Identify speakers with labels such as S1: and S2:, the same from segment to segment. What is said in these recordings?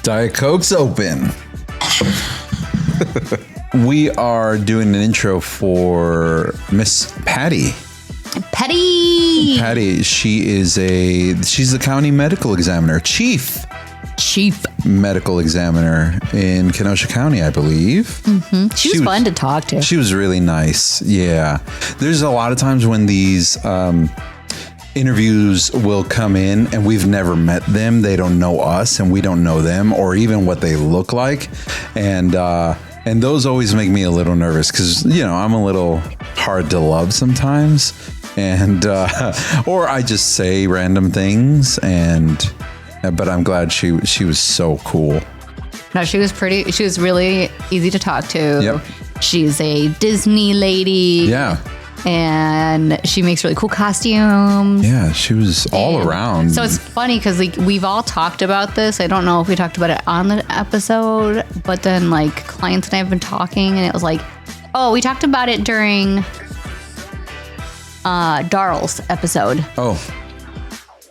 S1: Diet Coke's open. We are doing an intro for Miss Patty. Patty, she's the County Medical Examiner, Chief Medical Examiner in Kenosha County, I believe.
S2: Mm-hmm. She was fun to talk to.
S1: She was really nice. Yeah. There's a lot of times when these interviews will come in and we've never met them. They don't know us and we don't know them or even what they look like. And those always make me a little nervous because, you know, I'm a little hard to love sometimes. And or I just say random things but I'm glad she was so cool.
S2: No, she was really easy to talk to.
S1: Yep.
S2: She's a Disney lady.
S1: Yeah.
S2: And she makes really cool costumes.
S1: Yeah, she was all around.
S2: So it's funny because we've all talked about this. I don't know if we talked about it on the episode, but then like clients and I have been talking and it was like, oh, we talked about it during Darl's episode.
S1: Oh.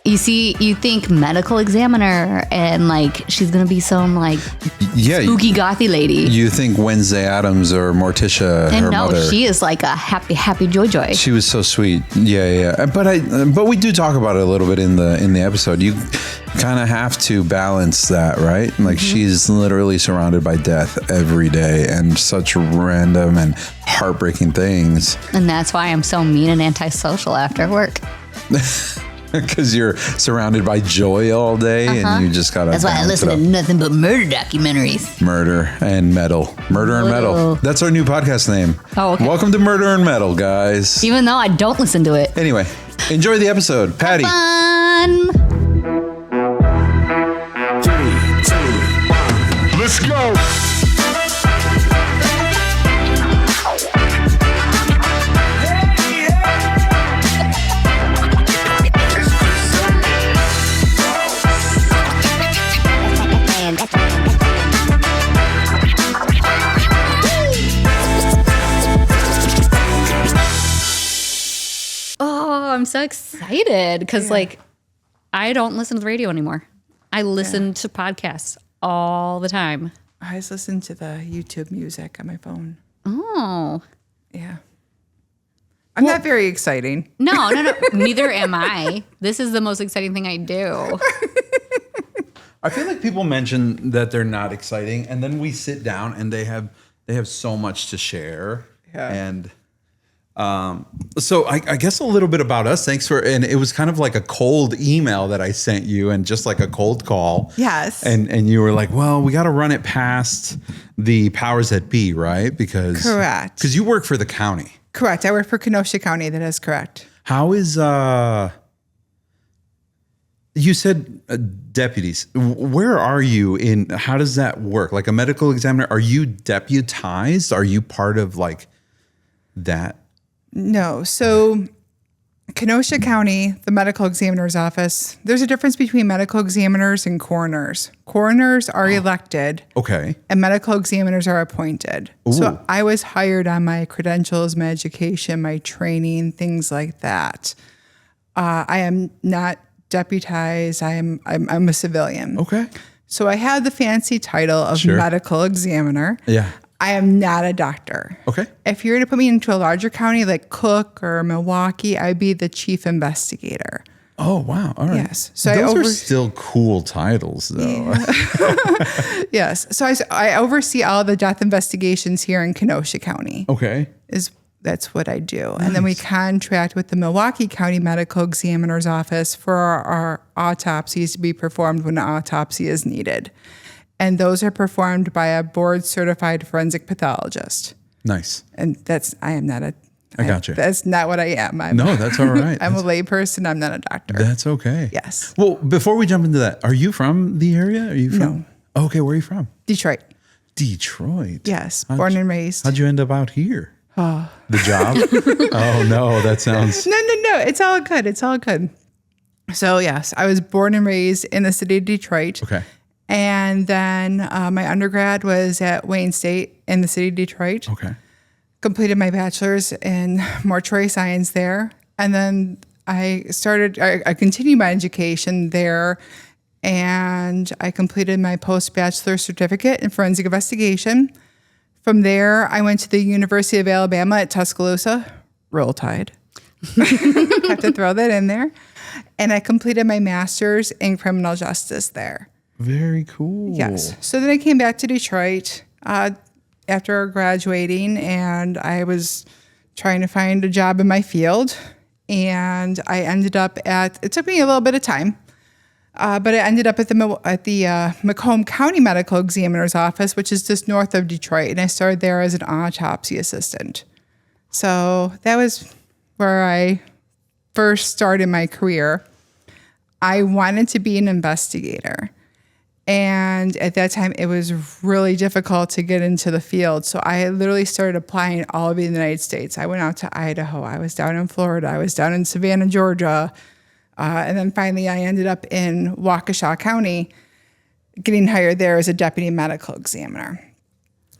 S2: You think medical examiner and like she's gonna be some like spooky gothy lady.
S1: You think Wednesday Addams or Morticia,
S2: and
S1: her
S2: no,
S1: mother.
S2: she is like a happy joy.
S1: She was so sweet. Yeah. But we do talk about it a little bit in the episode. You kind of have to balance that, right? Like she's literally surrounded by death every day and such random and heartbreaking things.
S2: And that's why I'm so mean and antisocial after work.
S1: Because you're surrounded by joy all day and you just gotta.
S2: That's why I listen to nothing but murder documentaries.
S1: Murder and metal. Murder and metal. That's our new podcast name.
S2: Oh, okay.
S1: Welcome to Murder and Metal, guys.
S2: Even though I don't listen to it.
S1: Anyway, enjoy the episode. Patty.
S2: Fun.
S3: 3, 2, 1. Let's go.
S2: I'm so excited because I don't listen to the radio anymore. I listen to podcasts all the time.
S4: I just listen to the YouTube music on my phone.
S2: Oh.
S4: Yeah. I'm not very exciting.
S2: No. Neither am I. This is the most exciting thing I do.
S1: I feel like people mention that they're not exciting and then we sit down and they have so much to share.
S4: Yeah.
S1: And so I guess a little bit about us. And it was kind of like a cold email that I sent you and just like a cold call.
S4: Yes.
S1: And you were like, well, we got to run it past the powers that be, right? Correct. Because you work for the county.
S4: Correct. I work for Kenosha County. That is correct.
S1: How is, you said deputies. Where are you how does that work? Like a medical examiner, are you deputized? Are you part of like that?
S4: No. So Kenosha County, the medical examiner's office, there's a difference between medical examiners and coroners. Coroners are elected.
S1: Okay.
S4: And medical examiners are appointed.
S1: Ooh.
S4: So I was hired on my credentials, my education, my training, things like that. I am not deputized. I'm a civilian.
S1: Okay.
S4: So I have the fancy title of medical examiner.
S1: Yeah.
S4: I am not a doctor.
S1: Okay.
S4: If you were to put me into a larger county like Cook or Milwaukee, I'd be the chief investigator.
S1: Oh, wow. All right.
S4: Yes. So
S1: those are still cool titles, though.
S4: Yeah. Yes. So I oversee all the death investigations here in Kenosha County.
S1: Okay.
S4: That's what I do. Nice. And then we contract with the Milwaukee County Medical Examiner's Office for our autopsies to be performed when an autopsy is needed. And those are performed by a board-certified forensic pathologist.
S1: Nice.
S4: And I am not
S1: I got you.
S4: That's not what I am.
S1: No, that's all right.
S4: I'm a layperson. I'm not a doctor.
S1: That's okay.
S4: Yes.
S1: Well, before we jump into that, are you from the area? Are you from?
S4: No.
S1: Okay, where are you from?
S4: Detroit.
S1: Detroit?
S4: Yes, born and raised.
S1: How'd you end up out here? Oh. The job? Oh, no, that sounds...
S4: No. It's all good. It's all good. So, yes, I was born and raised in the city of Detroit.
S1: Okay.
S4: And then my undergrad was at Wayne State in the city of Detroit.
S1: Okay.
S4: Completed my bachelor's in mortuary science there. And then I continued my education there and I completed my post-bachelor certificate in forensic investigation. From there, I went to the University of Alabama at Tuscaloosa. Roll Tide. Have to throw that in there. And I completed my master's in criminal justice there.
S1: Very cool.
S4: Yes. So then I came back to Detroit after graduating, and I was trying to find a job in my field. And I ended up it took me a little bit of time, but I ended up at the Macomb County Medical Examiner's Office, which is just north of Detroit. And I started there as an autopsy assistant. So that was where I first started my career. I wanted to be an investigator. And at that time, it was really difficult to get into the field. So I literally started applying all over the United States. I went out to Idaho. I was down in Florida. I was down in Savannah, Georgia. And then finally, I ended up in Waukesha County, getting hired there as a deputy medical examiner.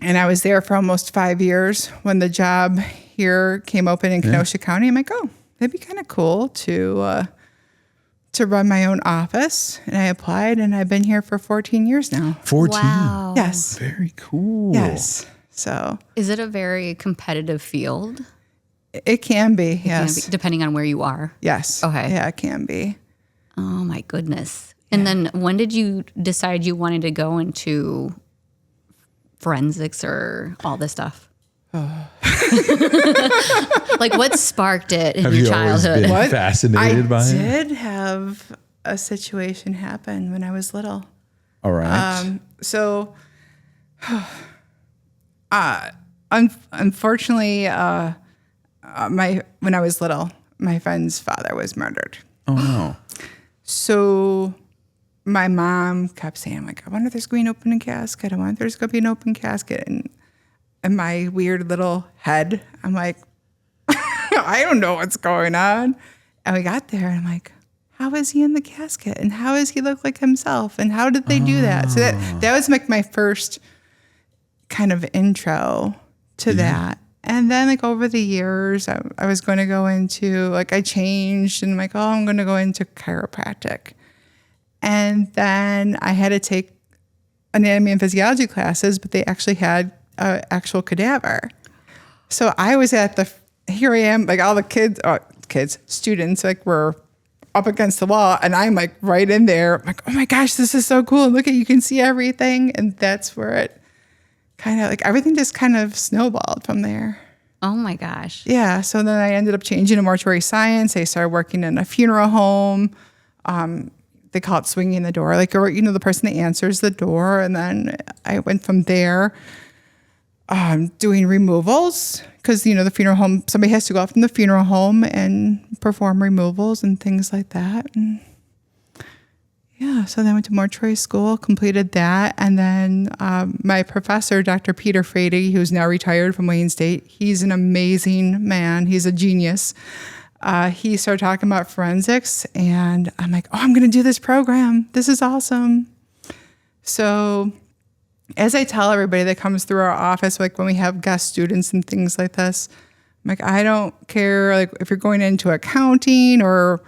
S4: And I was there for almost 5 years. When the job here came open in Kenosha County, I'm like, oh, that'd be kind of cool to run my own office. And I applied, and I've been here for 14 years now.
S1: 14.
S2: Wow.
S4: Yes.
S1: Very cool.
S4: Yes. So
S2: Is it a very competitive field?
S4: it can be, yes.
S2: Depending on where you are.
S4: Yes.
S2: Okay.
S4: Yeah, it can be.
S2: Oh my goodness. And then when did you decide you wanted to go into forensics or all this stuff? Like, what sparked it in
S1: Have
S2: your
S1: you always
S2: childhood?
S1: been fascinated by
S4: I
S1: it?
S4: did have a situation happen when I was little.
S1: All right.
S4: Unfortunately, when I was little, my friend's father was murdered.
S1: Oh, no.
S4: So my mom kept saying, like, I wonder if there's going to be an open casket. I wonder if there's going to be an open casket. And in my weird little head, I'm like, I don't know what's going on. And we got there, and I'm like, how is he in the casket? And how does he look like himself? And how did they do that? So that was like my first kind of intro to that. And then, like, over the years, I was going to go into, like, I changed, and I'm like, oh, I'm going to go into chiropractic. And then I had to take anatomy and physiology classes, but they actually had an actual cadaver. So I was here I am, like, all the students, like, were up against the wall, and I'm, like, right in there. I'm like, oh my gosh, this is so cool. Look you can see everything. And that's where it kind of, like, everything just kind of snowballed from there.
S2: Oh my gosh.
S4: Yeah. So then I ended up changing to mortuary science. I started working in a funeral home. They call it swinging the door, like, or, the person that answers the door. And then I went from there doing removals, because, the funeral home, somebody has to go out from the funeral home and perform removals and things like that. And yeah, so then I went to mortuary school, completed that. And then my professor, Dr. Peter Frady, who's now retired from Wayne State, he's an amazing man. He's a genius. He started talking about forensics, and I'm like, oh, I'm going to do this program. This is awesome. So as I tell everybody that comes through our office, like when we have guest students and things like this, I'm like, I don't care, like, if you're going into accounting or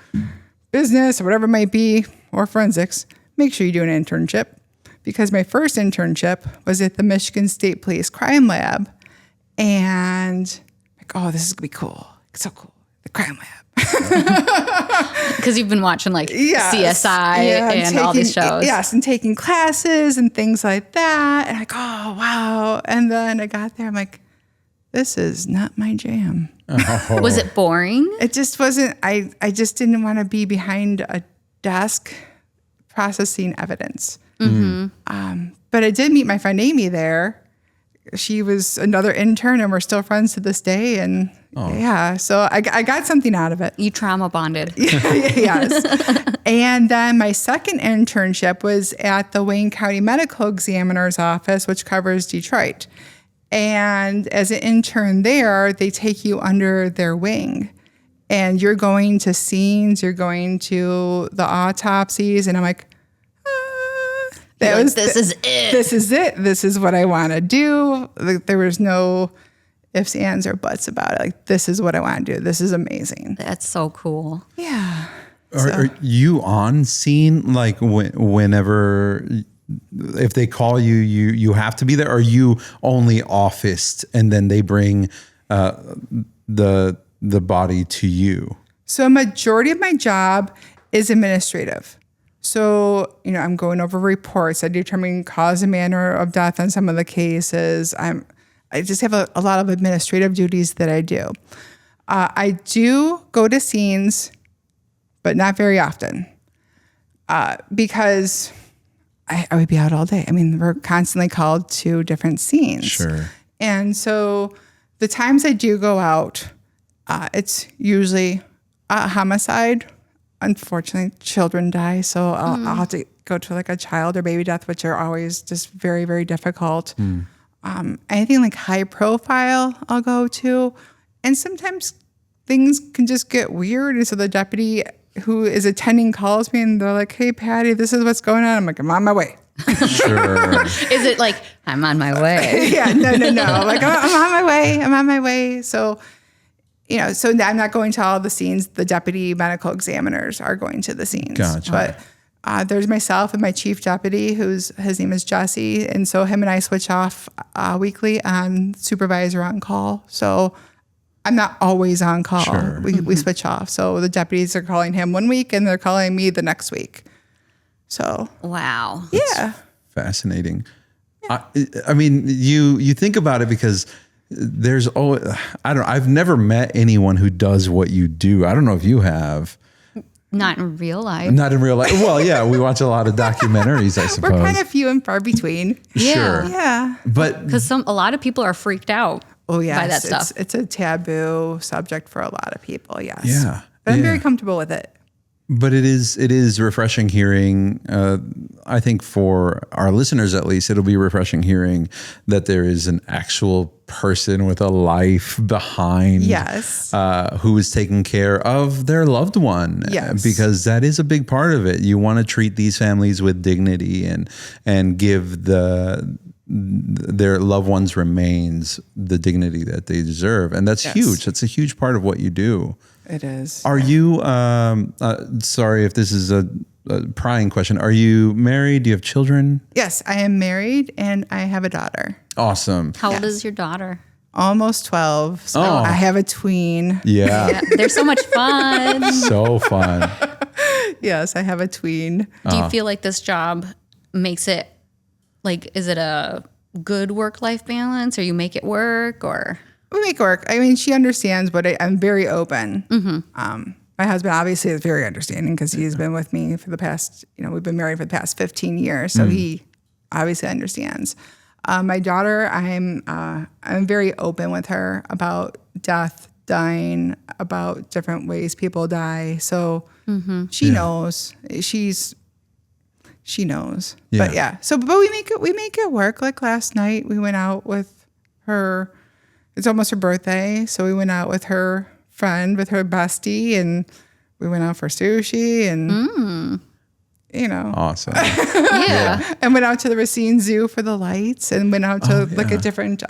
S4: business or whatever it might be, or forensics, make sure you do an internship. Because my first internship was at the Michigan State Police Crime Lab. And like, oh, this is going to be cool. It's so cool. The crime lab.
S2: Because you've been watching, like, CSI and all these shows.
S4: Yes, and taking classes and things like that. And like, oh, wow. And then I got there, I'm like, this is not my jam.
S2: Oh. Was it boring?
S4: It just wasn't. I just didn't want to be behind a desk processing evidence. Mm-hmm. But I did meet my friend Amy there. She was another intern, and we're still friends to this day. And yeah, so I got something out of it.
S2: You trauma bonded.
S4: Yes. And then my second internship was at the Wayne County Medical Examiner's Office, which covers Detroit. And as an intern there, they take you under their wing. And you're going to scenes, you're going to the autopsies. And I'm like,
S2: this is it.
S4: This is it. This is what I want to do. Like, there was no ifs, ands, or buts about it. Like, this is what I want to do. This is amazing.
S2: That's so cool.
S4: Yeah.
S1: Are you on scene like whenever? If they call you, you have to be there. Or are you only officed and then they bring the body to you?
S4: So a majority of my job is administrative. So, I'm going over reports. I determine cause and manner of death on some of the cases. I just have a lot of administrative duties that I do. I do go to scenes, but not very often because I would be out all day. I mean, we're constantly called to different scenes.
S1: Sure.
S4: And so the times I do go out, it's usually a homicide. Unfortunately, children die. So I'll have to go to like a child or baby death, which are always just very, very difficult. Anything like high profile, I'll go to. And sometimes things can just get weird. And so the deputy who is attending calls me and they're like, "Hey, Patty, this is what's going on." I'm like, "I'm on my way."
S1: Sure.
S2: Is it like, I'm on my way?
S4: Yeah, no. Like, I'm on my way. I'm on my way. So, so I'm not going to all the scenes. The deputy medical examiners are going to the scenes.
S1: Gotcha.
S4: But there's myself and my chief deputy, his name is Jesse. And so him and I switch off weekly on supervisor on call. So I'm not always on call.
S1: Sure.
S4: We switch off. So the deputies are calling him one week and they're calling me the next week. So.
S2: Wow.
S4: Yeah.
S1: Fascinating. Yeah. I mean, you think about it because there's always, I've never met anyone who does what you do. I don't know if you have.
S2: Not in real life.
S1: Not in real life. Well, yeah, we watch a lot of documentaries, I suppose.
S4: We're kind of few and far between.
S1: Sure.
S4: Yeah.
S1: But
S2: because a lot of people are freaked out.
S4: Oh, yes.
S2: By that stuff.
S4: It's a taboo subject for a lot of people. Yes.
S1: Yeah.
S4: But I'm very comfortable with it.
S1: But it is refreshing hearing, I think for our listeners at least, it'll be refreshing hearing that there is an actual person with a life behind
S4: Yes.
S1: Who is taking care of their loved one.
S4: Yes.
S1: Because that is a big part of it. You want to treat these families with dignity and give their loved ones' remains the dignity that they deserve. And that's huge. That's a huge part of what you do.
S4: It is.
S1: Are you, sorry if this is a prying question, are you married? Do you have children?
S4: Yes, I am married and I have a daughter.
S1: Awesome.
S2: How old is your daughter?
S4: Almost 12. So I have a tween.
S1: Yeah.
S2: They're so much fun.
S1: So fun.
S4: Yes, I have a tween.
S2: Do you feel like this job makes it, like, is it a good work-life balance or you make it work or?
S4: We make it work. I mean, she understands, but I'm very open. Mm-hmm. My husband obviously is very understanding because he's been with me for the past, we've been married for the past 15 years. So he obviously understands. My daughter, I'm very open with her about death, dying, about different ways people die. So she knows. She knows.
S1: Yeah.
S4: But yeah. So, but we make it work. Like last night, we went out with her. It's almost her birthday, so we went out with her friend, with her bestie, and we went out for sushi and,
S1: Awesome.
S2: Yeah.
S4: and went out to the Racine Zoo for the lights and went out to a different,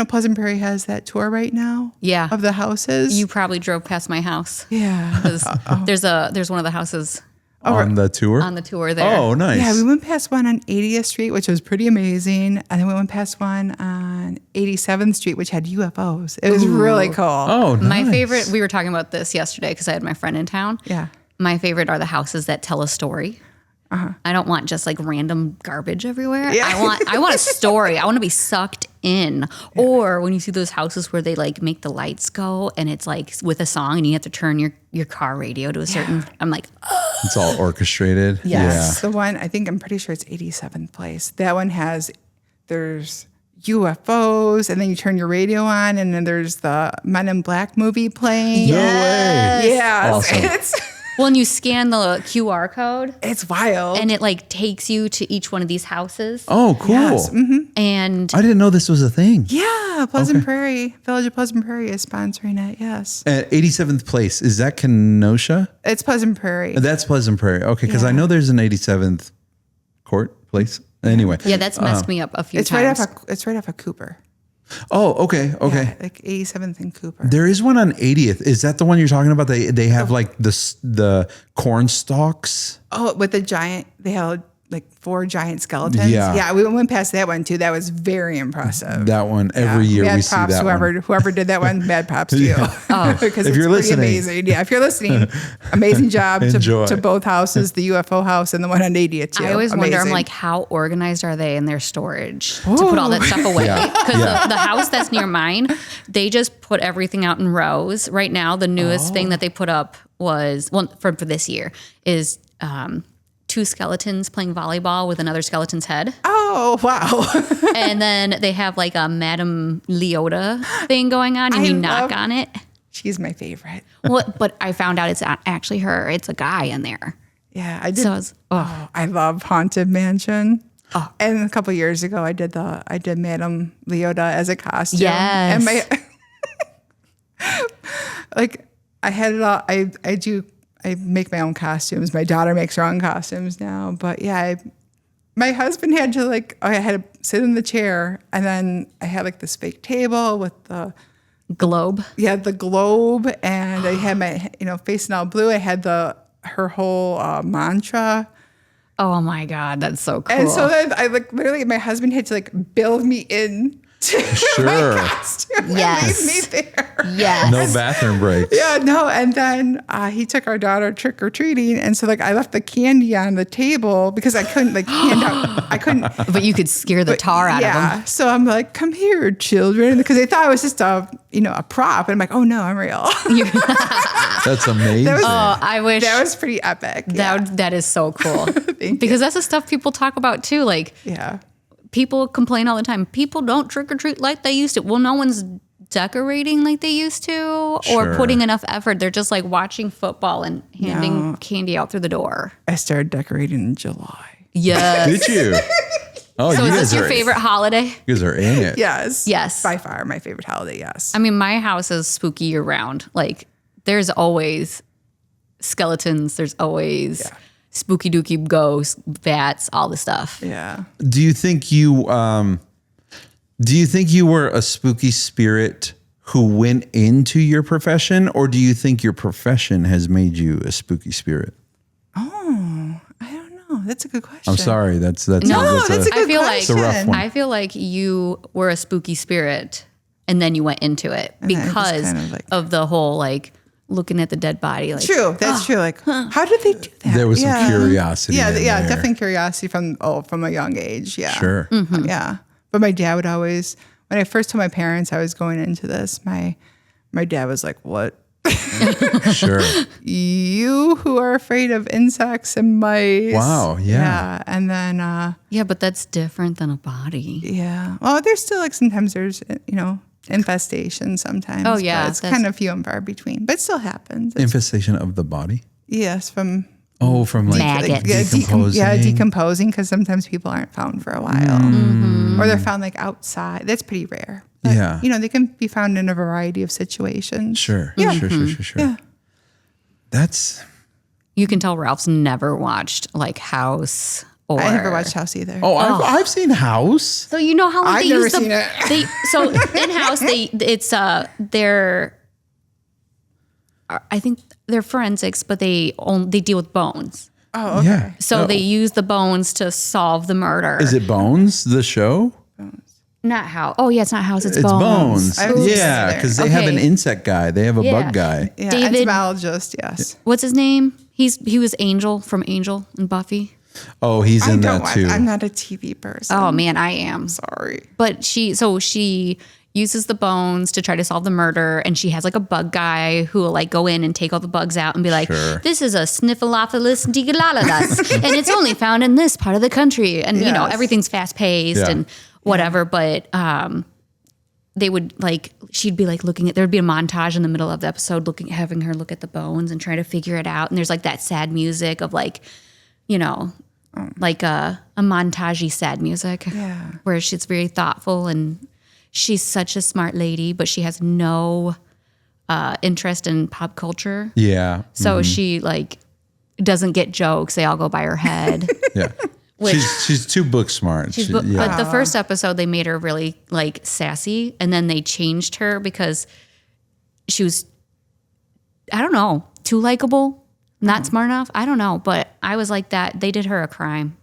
S4: Pleasant Prairie has that tour right now.
S2: Yeah.
S4: Of the houses.
S2: You probably drove past my house.
S4: Yeah.
S2: 'Cause there's one of the houses
S1: On the tour?
S2: on the tour there.
S1: Oh, nice.
S4: Yeah, we went past one on 80th Street, which was pretty amazing. And then we went past one on 87th Street, which had UFOs. It was really cool.
S1: Oh, nice.
S2: My favorite, we were talking about this yesterday because I had my friend in town.
S4: Yeah.
S2: My favorite are the houses that tell a story. I don't want just like random garbage everywhere.
S4: Yeah.
S2: I want a story. I want to be sucked in. Yeah. Or when you see those houses where they like make the lights go and it's like with a song and you have to turn your car radio to a certain, I'm like, oh.
S1: It's all orchestrated.
S4: Yes. The one, I'm pretty sure it's 87th Place. That one there's UFOs and then you turn your radio on and then there's the Men in Black movie playing.
S1: No way.
S4: Yeah.
S1: Awesome.
S2: Well, and you scan the QR code.
S4: It's wild.
S2: And it like takes you to each one of these houses.
S1: Oh, cool.
S4: Yes. Mm-hmm.
S2: And
S1: I didn't know this was a thing.
S4: Yeah. Pleasant Prairie, Village of Pleasant Prairie is sponsoring it. Yes.
S1: At 87th Place, is that Kenosha?
S4: It's Pleasant Prairie.
S1: That's Pleasant Prairie. Okay, because I know there's an 87th Court place. Anyway.
S2: yeah, that's messed me up a few times.
S4: It's right off of Cooper.
S1: Oh, okay.
S4: Yeah, like 87th and Cooper.
S1: There is one on 80th. Is that the one you're talking about? They have like the corn stalks.
S4: Oh, with the giant, they had like 4 giant skeletons.
S1: Yeah.
S4: Yeah, we went past that one too. That was very impressive.
S1: That one every year
S4: mad
S1: we see
S4: props,
S1: that
S4: whoever did that one, mad props to you. Because
S1: If
S4: it's
S1: you're
S4: pretty
S1: listening.
S4: amazing. Yeah, if you're listening, amazing job
S1: Enjoy.
S4: to both houses, the UFO house and the one on 80th too.
S2: I always wonder, I'm
S4: Amazing.
S2: like, how organized are they in their storage to put all that stuff away? Because the house that's near mine, they just put everything out in rows. Right now, the newest thing that they put up was, well, for this year, is 2 skeletons playing volleyball with another skeleton's head.
S4: Oh, wow.
S2: And then they have like a Madame Leota thing going on, and you knock on it.
S4: She's my favorite.
S2: Well, but I found out it's not actually her. It's a guy in there.
S4: Yeah, I did.
S2: So it's,
S4: I love Haunted Mansion. Oh, and a couple years ago, I did Madame Leota as a costume.
S2: Yes.
S4: And I had it all. I make my own costumes. My daughter makes her own costumes now. But yeah, my husband had to I had to sit in the chair, and then I had like this fake table with the
S2: globe.
S4: Yeah, the globe, and I had my facing all blue. I had her whole mantra.
S2: Oh my God, that's so cool.
S4: And so then I literally, my husband had to build me in to my costume.
S2: Yes.
S4: And leave me there.
S2: Yes.
S1: No bathroom breaks.
S4: Yeah, no. And then he took our daughter trick or treating, and so I left the candy on the table because I couldn't hand out. I couldn't.
S2: But you could scare the tar out of them.
S4: Yeah. So I'm like, "Come here, children," because they thought it was just a prop, and I'm like, "Oh no, I'm real."
S1: That's amazing.
S2: I wish
S4: That was pretty epic.
S2: that is so cool.
S4: Thank
S2: Because that's the stuff people talk about too. Like,
S4: yeah.
S2: people complain all the time. People don't trick or treat like they used to. Well, no one's decorating like they used to or
S1: Sure.
S2: putting enough effort. They're just like watching football and handing candy out through the door.
S4: I started decorating in July.
S2: Yes.
S1: Did you? Oh,
S2: So
S1: you
S2: is
S1: guys
S2: this your
S1: are
S2: favorite holiday?
S1: You guys are in it.
S4: Yes.
S2: Yes.
S4: By far my favorite holiday, yes.
S2: I mean, my house is spooky year round. Like, there's always skeletons. There's always spooky dooky ghosts, bats, all the stuff.
S4: Yeah.
S1: Do you think you were a spooky spirit who went into your profession, or do you think your profession has made you a spooky spirit?
S4: Oh, I don't know. That's a good question.
S1: I'm sorry. That's
S4: No, that's a good
S2: I feel
S4: question.
S1: It's a rough one.
S2: I feel like you were a spooky spirit and then you went into it
S4: then it just
S2: because
S4: kind
S2: of the whole looking at the dead body. Like,
S4: True. That's true. How did they do that?
S1: There was some curiosity.
S4: Yeah,
S1: in
S4: yeah,
S1: there.
S4: definitely curiosity from a young age. Yeah.
S1: Sure.
S4: Yeah. But my dad would always, when I first told my parents I was going into this, my dad was like, "What?
S1: Sure.
S4: You who are afraid of insects and mice?"
S1: Wow, yeah.
S4: And then
S2: yeah, but that's different than a body.
S4: yeah. Well, there's still sometimes there's infestation sometimes.
S2: Oh, yeah,
S4: But it's
S2: that's-
S4: kind of few and far between. But it still happens.
S1: Infestation of the body.
S4: Yes, from
S1: From
S2: Maggots.
S1: decomposing.
S4: decomposing because sometimes people aren't found for a while, or they're found outside. That's pretty rare. But,
S1: Yeah.
S4: they can be found in a variety of situations.
S1: Sure.
S4: Yeah.
S1: Sure.
S4: Yeah.
S1: That's
S2: You can tell Ralph's never watched House or.
S4: I never watched House either.
S1: I've seen House.
S2: So you know how
S4: I've
S2: they
S4: never
S2: use the
S4: seen it.
S2: so in House I think they're forensics, but they deal with bones.
S4: Oh, okay.
S1: Yeah.
S2: So they use the bones to solve the murder.
S1: Is it Bones, the show?
S2: Not House? Oh yeah, it's not House. It's
S1: It's
S2: Bones.
S1: Bones.
S4: I was
S1: Yeah,
S4: there.
S1: because they have an
S2: Okay.
S1: insect guy. They have a
S2: Yeah.
S1: bug guy.
S4: Yeah,
S2: David-
S4: entomologist. Yes.
S2: What's his name? He was Angel from Angel and Buffy.
S1: Oh, he's
S4: I
S1: in
S4: don't
S1: that too.
S4: I'm not a TV person.
S2: Oh man, I am.
S4: Sorry.
S2: But she uses the bones to try to solve the murder, and she has a bug guy who will go in and take all the bugs out and be like,
S1: Sure.
S2: "This is a Sniffleupagus digitalis, and it's only found in this part of the country." And
S4: Yes.
S2: everything's fast paced
S1: Yeah.
S2: and whatever. But they would she'd be looking at, there'd be a montage in the middle of the episode having her look at the bones and try to figure it out. And there's that sad music of a montagey sad music.
S4: Yeah.
S2: Where she's very thoughtful, and she's such a smart lady, but she has no interest in pop culture.
S1: Yeah.
S2: So she doesn't get jokes. They all go by her head.
S1: Yeah.
S2: Which,
S1: she's too book smart.
S2: But the first episode, they made her really like sassy, and then they changed her because she was, I don't know, too likable, not smart enough. I don't know, but I was like that. They did her a crime.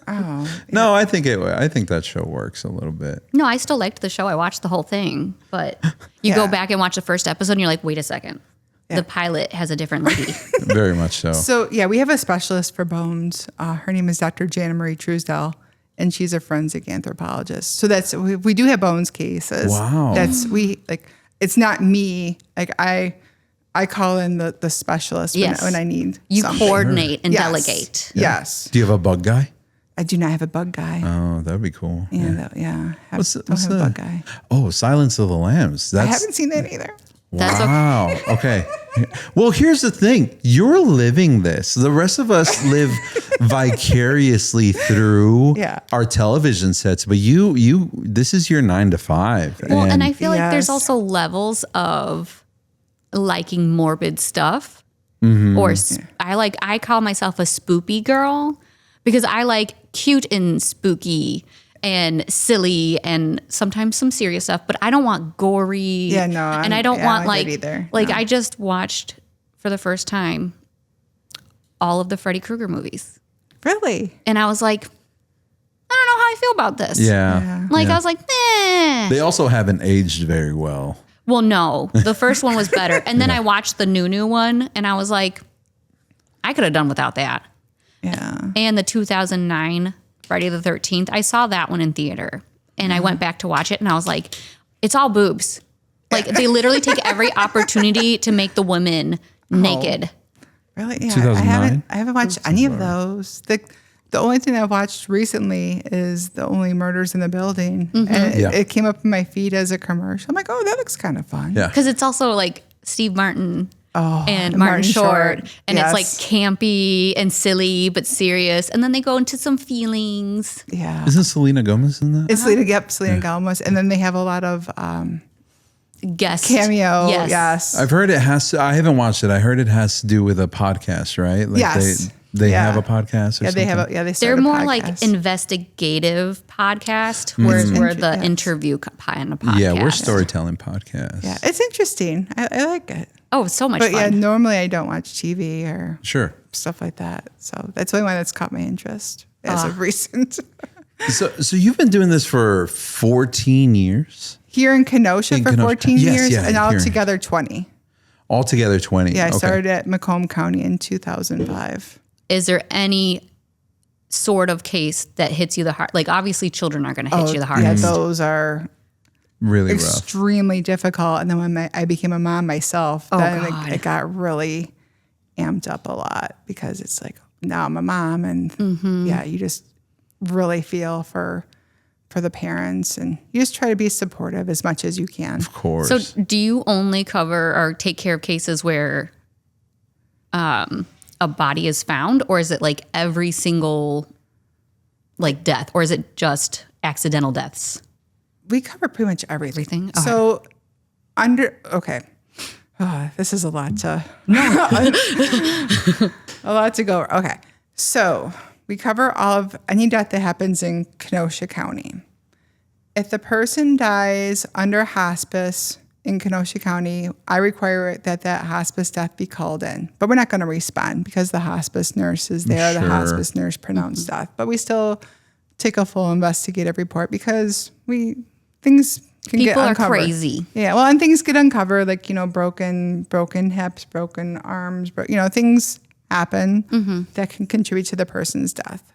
S1: No, I think that show works a little bit.
S2: No, I still liked the show. I watched the whole thing, but you go back and watch the first episode, and you're like, wait a second, the pilot has a different lady.
S1: Very much so.
S4: So yeah, we have a specialist for bones. Her name is Dr. Jana Marie Truesdell, and she's a forensic anthropologist. So we do have bones cases.
S1: Wow.
S4: It's not me. Like I call in the specialist when I need
S2: you
S4: something.
S2: coordinate and delegate.
S4: Yes.
S1: Do you have a bug guy?
S4: I do not have a bug guy.
S1: Oh, that'd be cool.
S4: Yeah.
S1: What's
S4: Don't have a bug guy.
S1: Oh, Silence of the Lambs.
S4: I haven't seen that either.
S1: Wow. Okay. Well, here's the thing. You're living this. The rest of us live vicariously through our television sets, but this is your 9 to 5.
S2: Well, and I feel like there's also levels of liking morbid stuff. Or I call myself a spoopy girl because I like cute and spooky and silly and sometimes some serious stuff, but I don't want gory.
S4: Yeah, no.
S2: And I don't want like
S4: either.
S2: I just watched for the first time all of the Freddy Krueger movies.
S4: Really?
S2: And I was like, I don't know how I feel about this.
S1: Yeah.
S2: I was like, nah.
S1: They also haven't aged very well.
S2: Well, no, the first one was better. And then I watched the new one and I was like, I could have done without that.
S4: Yeah.
S2: And the 2009 Friday the 13th, I saw that one in theater and I went back to watch it and I was like, it's all boobs. Like they literally take every opportunity to make the women naked.
S4: Really? Yeah.
S1: 2009?
S4: I haven't watched any of those. The only thing I've watched recently is The Only Murders in the Building. And it came up in my feed as a commercial. I'm like, oh, that looks kind of fun.
S1: Yeah.
S2: Because it's also like Steve Martin and Martin Short. And it's like campy and silly, but serious. And then they go into some feelings.
S4: Yeah.
S1: Isn't Selena Gomez in that?
S4: It's Selena Gomez. And then they have a lot of
S2: guest
S4: cameo. Yes.
S1: I've heard it has to, I haven't watched it. I heard it has to do with a podcast, right? Like
S4: yes.
S1: They have a podcast or something?
S4: They have they started
S2: They're more
S4: podcast.
S2: like investigative podcast, whereas we're the interview kind of podcast.
S1: Yeah, we're storytelling podcast.
S4: Yeah, it's interesting. I like it.
S2: Oh, it's so much
S4: but
S2: fun.
S4: Yeah, normally I don't watch TV or
S1: stuff
S4: like that. So that's the only one that's caught my interest as of recent.
S1: So you've been doing this for 14 years?
S4: Here in Kenosha for 14 years and altogether 20.
S1: Altogether 20.
S4: Yeah, I started at Macomb County in 2005.
S2: Is there any sort of case that hits you the hard? Like obviously children are going to hit you the hardest.
S4: Yeah, those are
S1: really
S4: extremely difficult. And then when I became a mom myself, it got really amped up a lot because it's like, now I'm a mom and you just really feel for the parents and you just try to be supportive as much as you can.
S1: Of course.
S2: So do you only cover or take care of cases where a body is found, or is it like every single like death, or is it just accidental deaths?
S4: We cover pretty much everything.
S2: Okay.
S4: So this is a lot to a lot to go. Okay. So we cover all of any death that happens in Kenosha County. If the person dies under hospice in Kenosha County, I require that hospice death be called in. But we're not going to respond because the hospice nurse is there. The hospice nurse pronounced death. But we still take a full investigative report because things can get uncovered. People are crazy. Yeah, well, and things get uncovered, like, broken hips, broken arms, things happen that can contribute to the person's death.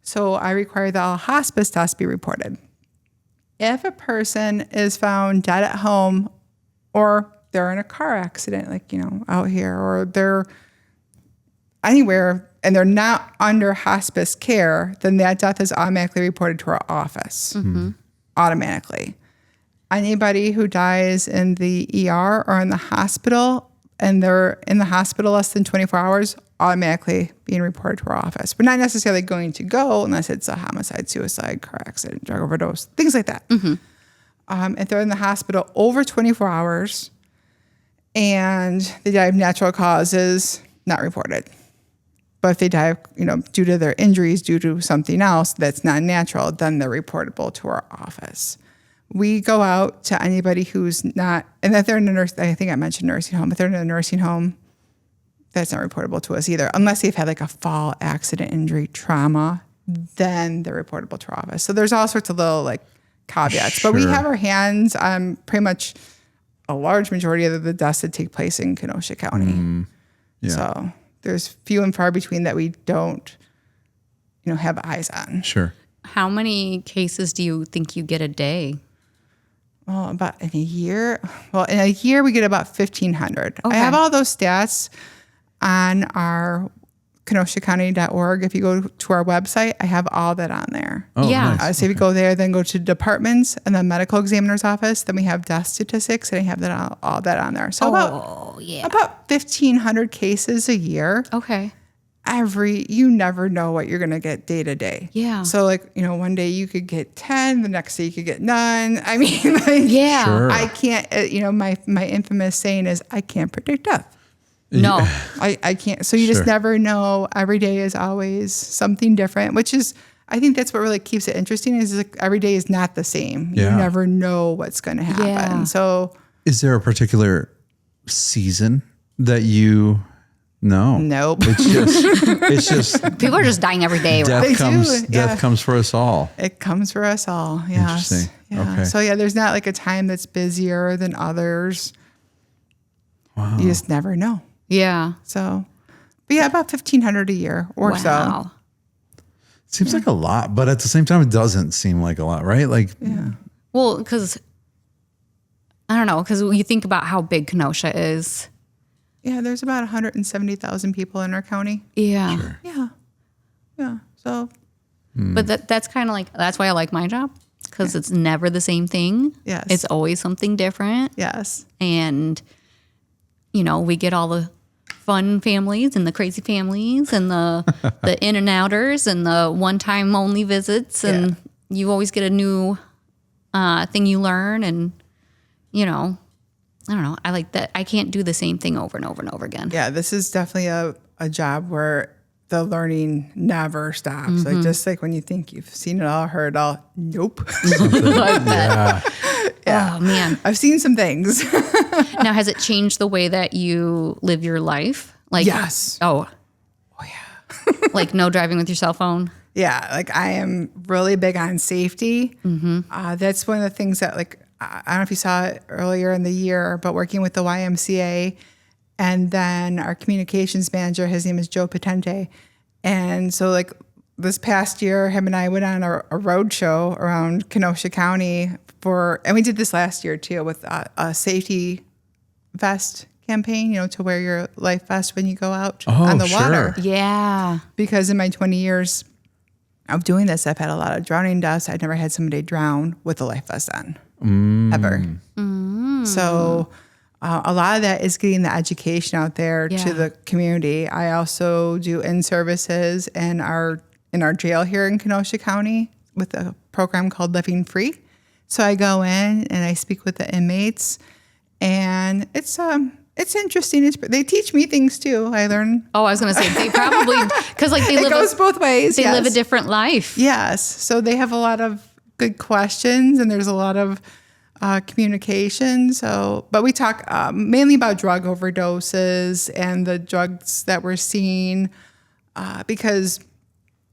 S4: So I require that all hospice deaths be reported. If a person is found dead at home or they're in a car accident, like, out here, or they're anywhere and they're not under hospice care, then that death is automatically reported to our office. Automatically. Anybody who dies in the ER or in the hospital and they're in the hospital less than 24 hours, automatically being reported to our office. We're not necessarily going to go unless it's a homicide, suicide, car accident, drug overdose, things like that. If they're in the hospital over 24 hours and they die of natural causes, not reported. But if they die, due to their injuries, due to something else that's not natural, then they're reportable to our office. We go out to anybody who's not, and if they're in a nurse, I think I mentioned nursing home. If they're in a nursing home, that's not reportable to us either, unless they've had like a fall, accident, injury, trauma, then they're reportable to our office. So there's all sorts of little like caveats, but we have our hands on pretty much a large majority of the deaths that take place in Kenosha County. So there's few and far between that we don't, have eyes on.
S1: Sure.
S2: How many cases do you think you get a day?
S4: Oh, about in a year. Well, in a year we get about 1,500.
S2: Okay.
S4: I have all those stats on our kenoshacounty.org. If you go to our website, I have all that on there.
S1: Oh,
S2: Yeah.
S1: nice.
S4: So if you go there, then go to departments and the medical examiner's office, then we have death statistics, and I have that all that on there. So about 1,500 cases a year.
S2: Okay.
S4: You never know what you're going to get day to day.
S2: Yeah.
S4: So like, one day you could get 10, the next day you could get none. I mean, like,
S2: Yeah.
S1: Sure.
S4: I can't, my infamous saying is I can't predict death.
S2: No.
S4: I can't. So you just
S1: Sure.
S4: never know. Every day is always something different, which is, I think that's what really keeps it interesting is like every day is not the same. You
S1: Yeah.
S4: never know what's going to happen.
S2: Yeah.
S4: So
S1: Is there a particular season that you know?
S4: nope.
S1: It's just
S2: People are just dying every day.
S1: death
S4: They
S1: comes.
S4: do,
S1: Death
S4: yeah.
S1: comes for us all.
S4: It comes for us all. Yes.
S1: Interesting.
S4: Yeah.
S1: Okay.
S4: So yeah, there's not like a time that's busier than others. Wow. You just never know.
S2: Yeah.
S4: So, but yeah, about 1,500 a year or so.
S2: Wow.
S1: Seems like a lot, but at the same time, it doesn't seem like a lot, right? Like,
S2: Well, because I don't know, because you think about how big Kenosha is.
S4: Yeah, there's about 170,000 people in our county.
S2: Yeah.
S1: Sure.
S4: Yeah. Yeah. So,
S2: But that's kind of like, that's why I like my job, because it's never the same thing.
S4: Yes.
S2: It's always something different.
S4: yes.
S2: And, we get all the fun families and the crazy families and the in and outers and the one-time only visits. And you always get a new thing you learn. And, I don't know. I like that. I can't do the same thing over and over and over again.
S4: Yeah, this is definitely a job where the learning never stops. Like just like when you think you've seen it all, heard it all, nope.
S2: Oh, man.
S4: I've seen some things.
S2: Now, has it changed the way that you live your life? Like,
S4: Yes.
S2: Oh, yeah. Like no driving with your cell phone?
S4: Yeah, like I am really big on safety. That's one of the things that like, I don't know if you saw it earlier in the year, but working with the YMCA and then our communications manager, his name is Joe Patente. And so like this past year, him and I went on a road show around Kenosha County and we did this last year too with a safety vest campaign, to wear your life vest when you go out on the water.
S2: Yeah.
S4: Because in my 20 years of doing this, I've had a lot of drowning deaths. I've never had somebody drown with a life vest on, ever. So a lot of that is getting the education out there to the community. I also do in-services in our jail here in Kenosha County with a program called Living Free. So I go in and I speak with the inmates, and it's interesting. They teach me things too. I learn.
S2: Oh, I was going to say, they probably, because like
S4: It goes both ways.
S2: They live a
S4: yes.
S2: different life.
S4: Yes. So they have a lot of good questions, and there's a lot of communication. So, but we talk mainly about drug overdoses and the drugs that we're seeing, because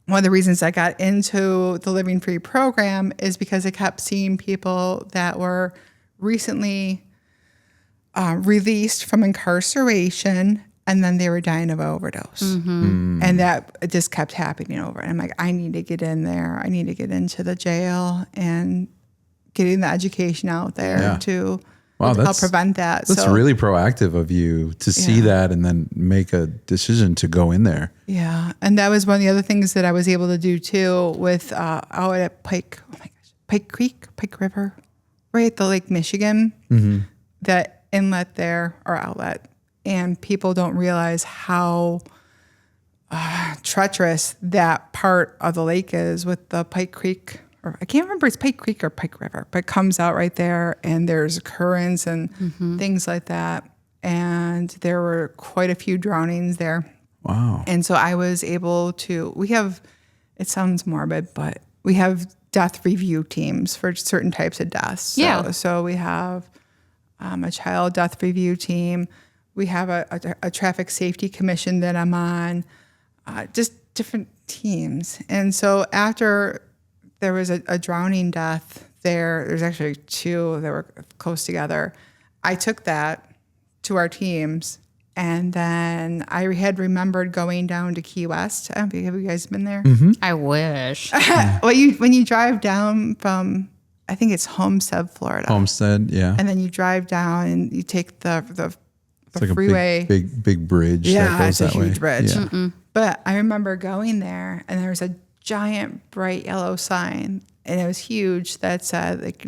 S4: one of the reasons I got into the Living Free program is because I kept seeing people that were recently released from incarceration, and then they were dying of overdose. And that it just kept happening over. And I'm like, I need to get in there. I need to get into the jail and getting the education out there to help prevent that.
S1: That's really proactive of you to see that and then make a decision to go in there.
S4: Yeah. And that was one of the other things that I was able to do too with out at Pike Creek River, right at the Lake Michigan, that inlet there or outlet. And people don't realize how treacherous that part of the lake is with the Pike Creek, or I can't remember if it's Pike Creek or Pike River, but it comes out right there, and there's currents and things like that. And there were quite a few drownings there.
S1: Wow.
S4: And so I was able to, it sounds morbid, but we have death review teams for certain types of deaths. So we have a child death review team. We have a traffic safety commission that I'm on, just different teams. And so after there was a drowning death there's actually two that were close together. I took that to our teams. And then I had remembered going down to Key West. Have you guys been there?
S1: Mm-hmm.
S2: I wish.
S4: Well, when you drive down from, I think it's Homestead, Florida.
S1: Homestead, yeah.
S4: And then you drive down and you take the
S1: It's like
S4: freeway.
S1: a big bridge.
S4: Yeah,
S1: that goes
S4: it's a
S1: that
S4: huge
S1: way.
S4: bridge.
S1: Yeah.
S4: But I remember going there, and there was a giant bright yellow sign, and it was huge that said, like,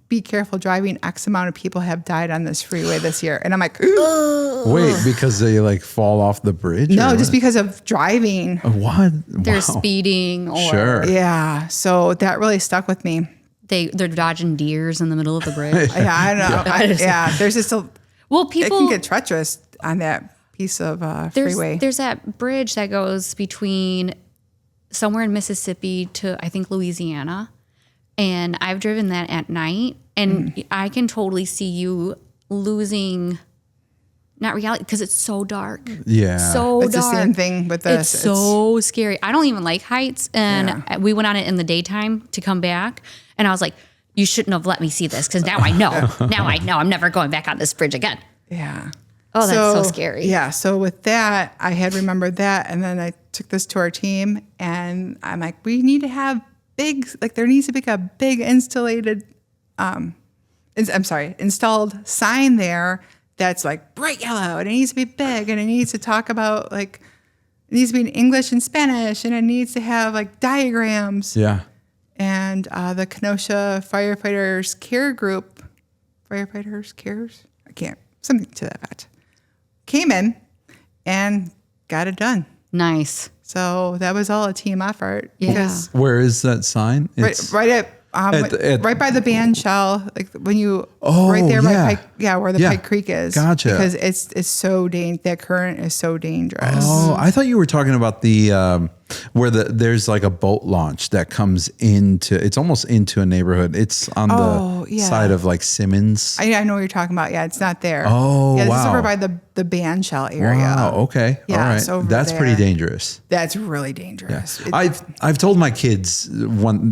S4: be careful driving. X amount of people have died on this freeway this year. And I'm like,
S1: Wait, because they like fall off the bridge?
S4: no,
S1: or
S4: just
S1: what?
S4: because of driving.
S1: What?
S2: They're
S1: Wow.
S2: speeding or
S1: Sure.
S4: Yeah, so that really stuck with me.
S2: they're dodging deers in the middle of the bridge.
S4: Yeah, I don't know. There's just
S2: Well,
S4: it
S2: people
S4: can get treacherous on that piece of freeway.
S2: there's that bridge that goes between somewhere in Mississippi to I think Louisiana, and I've driven that at night, and I can totally see you losing not reality because it's so dark.
S1: Yeah.
S2: So
S4: It's
S2: dark.
S4: the same thing with this.
S2: It's so scary. I don't even like heights, and we went on it in the daytime to come back, and I was like, "You shouldn't have let me see this because now I know. Now I know I'm never going back on this bridge again."
S4: Yeah.
S2: Oh, that's so scary.
S4: Yeah. So with that, I had remembered that. And then I took this to our team, and I'm like, we need to have there needs to be a big installed sign there that's like bright yellow, and it needs to be big, and it needs to talk about it needs to be in English and Spanish, and it needs to have like diagrams.
S1: Yeah.
S4: And the Kenosha Firefighters Care Group, something to that effect, came in and got it done.
S2: Nice.
S4: So that was all a team effort.
S2: Yeah.
S4: because
S1: Where is that sign? It's
S4: right
S1: at-
S4: by the band shell, like when you
S1: Oh,
S4: right there
S1: yeah.
S4: by Pike, where the
S1: Yeah.
S4: Pike Creek is.
S1: Gotcha.
S4: Because it's so that current is so dangerous.
S1: Oh, I thought you were talking about the where there's like a boat launch that comes it's almost into a neighborhood. It's on
S4: Oh,
S1: the
S4: yeah.
S1: side of like Simmons.
S4: I know what you're talking about. Yeah, it's not there.
S1: Oh,
S4: yeah, this is
S1: wow.
S4: over by the band shell area.
S1: Wow. Okay.
S4: Yeah,
S1: All
S4: it's
S1: right.
S4: over
S1: That's pretty
S4: there.
S1: dangerous.
S4: That's really dangerous.
S1: I've told my kids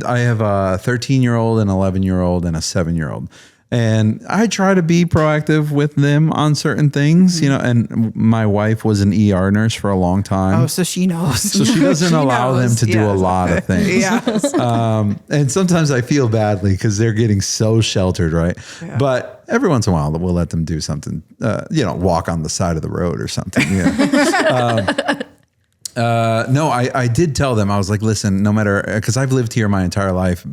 S1: I have a 13-year-old, an 11-year-old, and a 7-year-old. And I try to be proactive with them on certain things, and my wife was an ER nurse for a long time.
S4: Oh, so she knows.
S1: So she doesn't allow them to do a
S4: Yes.
S1: lot of things.
S4: Yes.
S1: And sometimes I feel badly because they're getting so sheltered, right?
S4: Yeah.
S1: But every once in a while, we'll let them do something, walk on the side of the road or something. Yeah. No, I did tell them, I was like, listen, no matter, because I've lived here my entire life,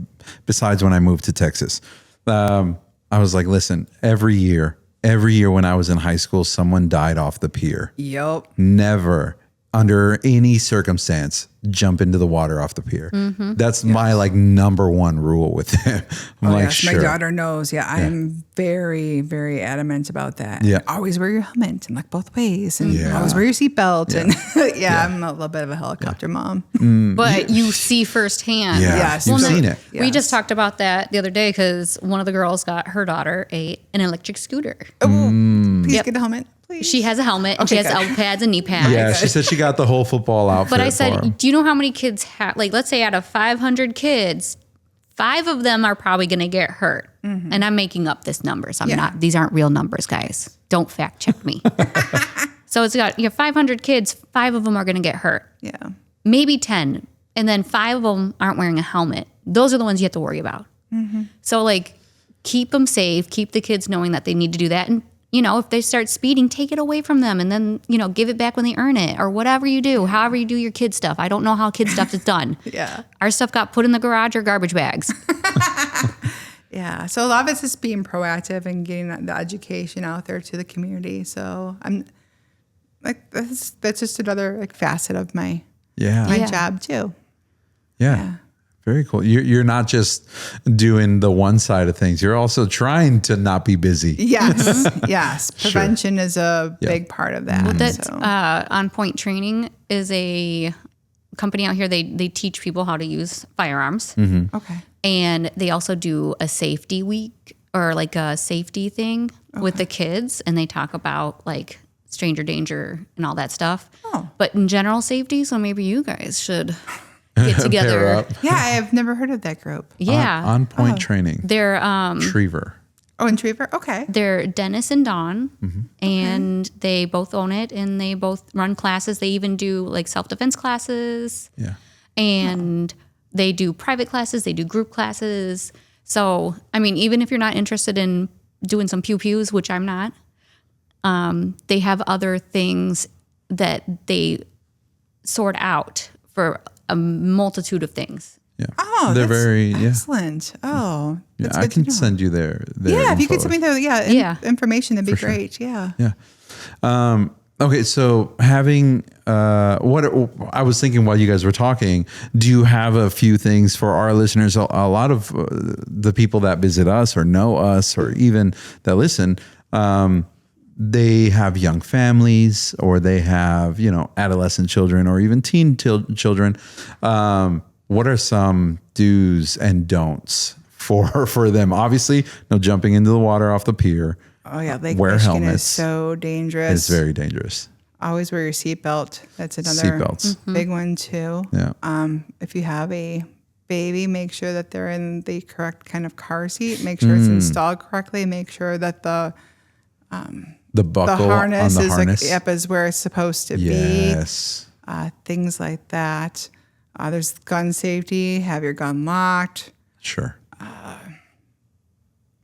S1: besides when I moved to Texas. I was like, listen, every year when I was in high school, someone died off the pier.
S4: Yep.
S1: Never, under any circumstance, jump into the water off the pier.
S2: Mm-hmm.
S1: That's my number one rule with them. I'm like,
S4: Yes,
S1: sure.
S4: my daughter knows. Yeah, I'm very, very adamant about that.
S1: Yeah.
S4: Always wear your helmet and look both ways, and
S1: Yeah.
S4: always wear your seatbelt. And I'm a little bit of a helicopter mom.
S2: But you see firsthand.
S1: Yeah,
S4: Yes.
S1: you've
S4: Well,
S1: seen it.
S2: We just talked about that the other day because one of the girls got her daughter an electric scooter.
S4: Please
S2: Yep.
S4: get a helmet, please.
S2: She has a helmet and
S4: Okay,
S2: she has
S4: good.
S2: elbow pads and knee pads.
S1: Yeah, she said she got the whole football outfit.
S2: But I
S1: for 'em.
S2: said, do you know how many kids have, let's say out of 500 kids, 5 of them are probably going to get hurt.
S4: Mm-hmm.
S2: And I'm making up this numbers. These aren't real numbers, guys. Don't fact check me. So it's got 500 kids, 5 of them are going to get hurt.
S4: Yeah.
S2: Maybe 10. And then 5 of them aren't wearing a helmet. Those are the ones you have to worry about.
S4: Mm-hmm.
S2: So keep them safe, keep the kids knowing that they need to do that. And, if they start speeding, take it away from them and then, give it back when they earn it or whatever you do, however you do your kid stuff. I don't know how kid stuff is done.
S4: Yeah.
S2: Our stuff got put in the garage or garbage bags.
S4: Yeah. So a lot of it's just being proactive and getting the education out there to the community. So I'm that's just another facet of my
S1: Yeah.
S2: Yeah.
S4: job too.
S1: Yeah. Very cool. You're not just doing the one side of things. You're also trying to not be busy.
S4: Yes. Yes. Prevention is a big part of that.
S2: Well, that's On Point Training is a company out here. They teach people how to use firearms.
S4: Okay.
S2: And they also do a safety week or like a safety thing with the kids. And they talk about like stranger danger and all that stuff.
S4: Oh.
S2: But in general safety, so maybe you guys should get together.
S4: Yeah, I have never heard of that group.
S2: Yeah.
S1: On Point Training.
S2: They're
S1: Trevor.
S4: Oh, in Trevor? Okay.
S2: They're Dennis and Dawn, and they both own it, and they both run classes. They even do like self-defense classes.
S1: Yeah.
S2: And they do private classes. They do group classes. So, I mean, even if you're not interested in doing some pew-pews, which I'm not, they have other things that they sort out for a multitude of things.
S1: Yeah.
S4: Oh,
S1: they're
S4: that's
S1: very
S4: excellent. Oh,
S1: Yeah,
S4: that's
S1: I
S4: good to
S1: can
S4: know.
S1: send you their
S4: Yeah, if you could
S1: info.
S4: send me the information, that'd be great. Yeah.
S1: Yeah. Okay, so having what I was thinking while you guys were talking, do you have a few things for our listeners? A lot of the people that visit us or know us or even that listen, they have young families or they have, adolescent children or even teen children. What are some do's and don'ts for them? Obviously, no jumping into the water off the pier.
S4: Oh yeah, Lake
S1: Wear
S4: Michigan
S1: helmets.
S4: is so dangerous.
S1: It's very dangerous.
S4: Always wear your seatbelt. That's another
S1: Seatbelts.
S4: big one too.
S1: Yeah.
S4: If you have a baby, make sure that they're in the correct kind of car seat. Make sure it's installed correctly. Make sure that the
S1: buckle
S4: harness
S1: on the
S4: is
S1: harness.
S4: is where it's supposed to
S1: Yes.
S4: be. Things like that. There's gun safety. Have your gun locked.
S1: Sure.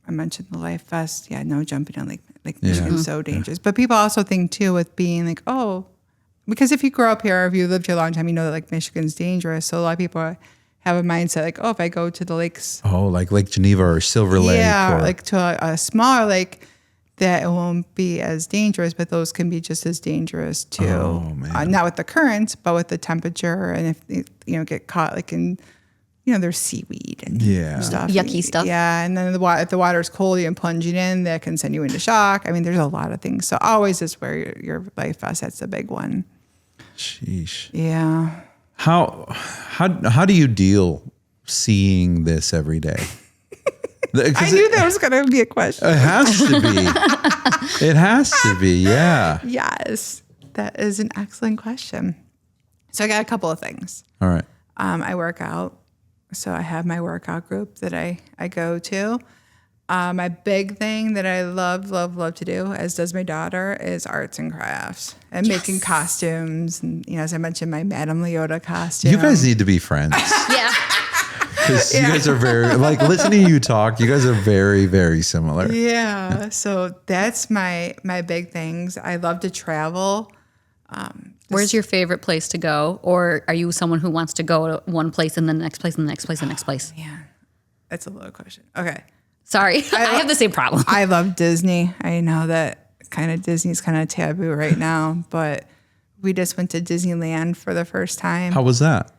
S4: I mentioned the life vest. Yeah, no jumping on Lake Michigan is so dangerous. But people also think too with being like, oh, because if you grow up here, or if you lived here a long time, you know that Lake Michigan's dangerous. So a lot of people have a mindset like, oh, if I go to the lakes,
S1: Oh, like Lake Geneva or Silver Lake.
S4: yeah,
S1: or,
S4: like to a smaller lake, that it won't be as dangerous. But those can be just as dangerous too.
S1: Oh, man.
S4: Not with the currents, but with the temperature, and if you get caught like in. There's seaweed and stuff.
S2: Yucky stuff.
S4: Yeah, and then if the water's cold and plunging in, that can send you into shock. I mean, there's a lot of things. So always just wear your life vest. That's the big one.
S1: Sheesh.
S4: Yeah.
S1: How do you deal seeing this every day?
S4: I knew that was going to be a question.
S1: It has to be. It has to be. Yeah.
S4: Yes, that is an excellent question. So I got a couple of things.
S1: All right.
S4: I work out. So I have my workout group that I go to. My big thing that I love to do, as does my daughter, is arts and crafts and making costumes. And, as I mentioned, my Madame Leota costume.
S1: You guys need to be friends.
S2: Yeah.
S1: Because you guys are very, listening to you talk, you guys are very, very similar.
S4: Yeah. So that's my big things. I love to travel.
S2: Where's your favorite place to go? Or are you someone who wants to go to one place and then the next place and the next place and the next place?
S4: Yeah. That's a loaded question. Okay.
S2: Sorry. I have the same problem.
S4: I love Disney. I know that Disney's kind of taboo right now, but we just went to Disneyland for the first time.
S1: How was that?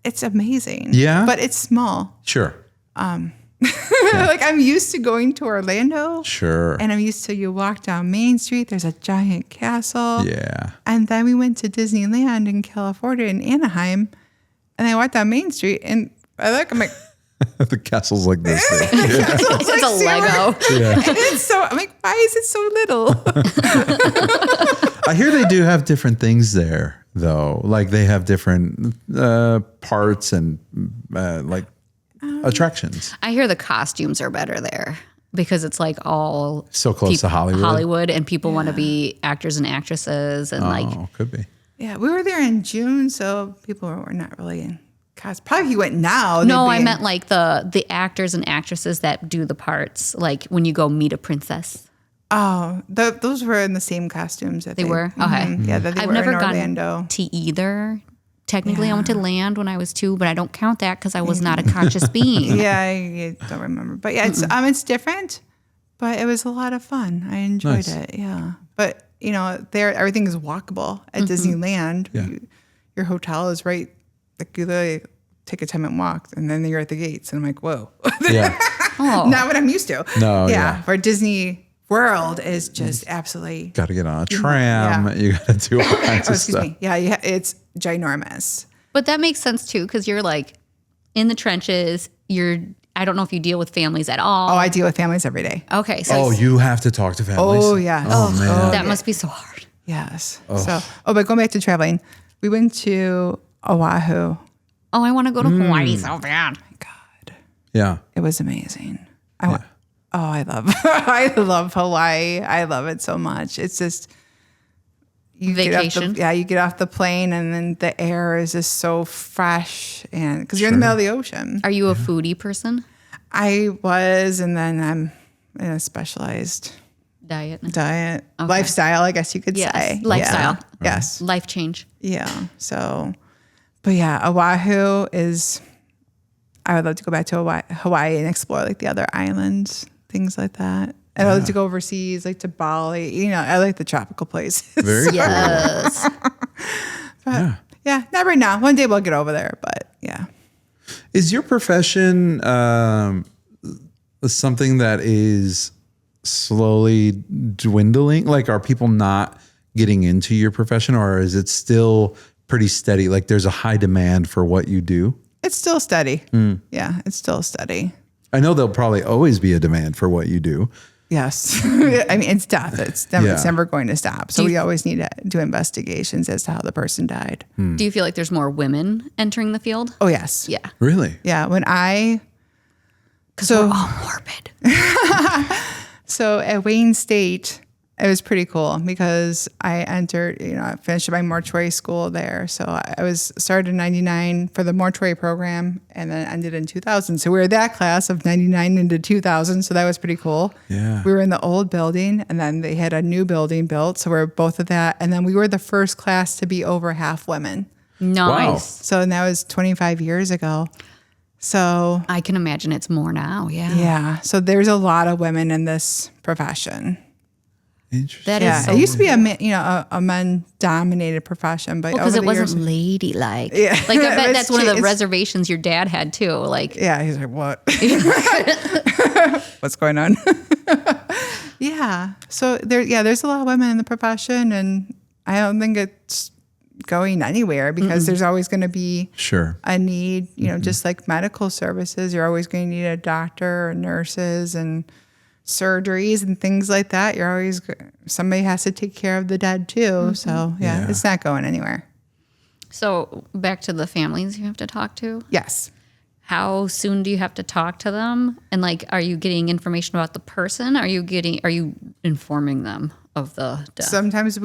S4: It's amazing.
S1: Yeah?
S4: But it's small.
S1: Sure.
S4: I'm used to going to Orlando.
S1: Sure.
S4: And I'm used to you walk down Main Street, there's a giant castle.
S1: Yeah.
S4: And then we went to Disneyland in California in Anaheim. And I walked down Main Street and I'm like,
S1: The castle's like this big.
S2: It's a Lego.
S4: and it's so, I'm like, why is it so little?
S1: I hear they do have different things there, though. Like they have different parts and attractions.
S2: I hear the costumes are better there because it's like all
S1: So close to Hollywood.
S2: Hollywood, and people want to be actors and actresses, and
S1: Oh, could be.
S4: Yeah, we were there in June, so people were not really in cosplay. Probably if you went now.
S2: no,
S4: they'd
S2: I
S4: be
S2: meant like the actors and actresses that do the parts, like when you go meet a princess.
S4: Those were in the same costumes.
S2: They were? Okay.
S4: Yeah, that they
S2: I've
S4: were
S2: never
S4: in
S2: gone
S4: Orlando.
S2: to either. Technically, I went to land when I was 2, but I don't count that because I was not a conscious being.
S4: Yeah, I don't remember, but yeah, it's different, but it was a lot of fun. I enjoyed
S1: Nice.
S4: it. Yeah, but there everything is walkable at Disneyland.
S1: Yeah.
S4: Your hotel is right, like you literally take a 10-minute walk, and then you're at the gates. And I'm like, whoa.
S1: Yeah.
S4: Not what I'm used to.
S1: No, yeah.
S4: For Disney World is just absolutely.
S1: Got to get on a tram.
S4: Yeah.
S1: You got to do all kinds of stuff.
S4: Me. Yeah, it's ginormous.
S2: But that makes sense too, because you're like in the trenches. I don't know if you deal with families at all.
S4: Oh, I deal with families every day.
S2: Okay. So
S1: You have to talk to families?
S4: Oh, yeah.
S1: Oh, man.
S2: that must be so hard.
S4: Yes. So, but going back to traveling, we went to Oahu.
S2: Oh, I want to go to Hawaii so bad.
S4: God,
S1: Yeah.
S4: it was amazing. I love Hawaii. I love it so much. It's just
S2: Vacation.
S4: You get off the plane and then the air is just so fresh, and because you're in the middle of the ocean.
S2: Are you a foodie person?
S4: I was, and then I'm in a specialized
S2: Diet.
S4: lifestyle, I guess you could
S2: Yes,
S4: say.
S2: lifestyle.
S4: Yeah. Yes.
S2: Life change.
S4: Yeah. So, but yeah, Oahu is. I would love to go back to Hawaii and explore like the other islands, things like that. And I love to go overseas, like to Bali. I like the tropical places.
S1: Very cool.
S2: Yes.
S4: Yeah, not right now. One day we'll get over there, but yeah.
S1: Is your profession something that is slowly dwindling? Like, are people not getting into your profession, or is it still pretty steady? Like, there's a high demand for what you do?
S4: It's still steady. Yeah, it's still steady.
S1: I know there'll probably always be a demand for what you do.
S4: Yes. I mean, it's death. It's never going to stop. So we always need to do investigations as to how the person died.
S2: Do you feel like there's more women entering the field?
S4: Oh, yes.
S2: Yeah.
S1: Really?
S4: Yeah.
S2: Because we're all morbid.
S4: So at Wayne State, it was pretty cool because I entered, I finished my mortuary school there. So I was started in 99 for the mortuary program and then ended in 2000. So we were that class of 99 into 2000. So that was pretty cool.
S1: Yeah.
S4: We were in the old building and then they had a new building built. So we were both of that. And then we were the first class to be over half women.
S2: Nice.
S1: Wow.
S4: So and that was 25 years ago. So
S2: I can imagine it's more now. Yeah.
S4: yeah. So there's a lot of women in this profession.
S1: Interesting.
S2: That
S4: Yeah,
S2: is so
S4: it used to be a men-dominated profession, but
S2: because
S4: over
S2: it
S4: the
S2: wasn't
S4: years,
S2: ladylike.
S4: Yeah.
S2: Like I bet
S4: It's
S2: that's one of the
S4: it's-
S2: reservations your dad had too. Like
S4: yeah, he's like, what? What's going on? Yeah, so there's a lot of women in the profession, and I don't think it's going anywhere because there's always going to be
S1: Sure.
S4: a need. Just like medical services, you're always going to need a doctor or nurses and surgeries and things like that. Somebody has to take care of the dead too. So yeah, it's not going anywhere.
S2: so back to the families you have to talk to.
S4: Yes.
S2: How soon do you have to talk to them? And like, are you getting information about the person? Are you informing them of the death?
S4: Sometimes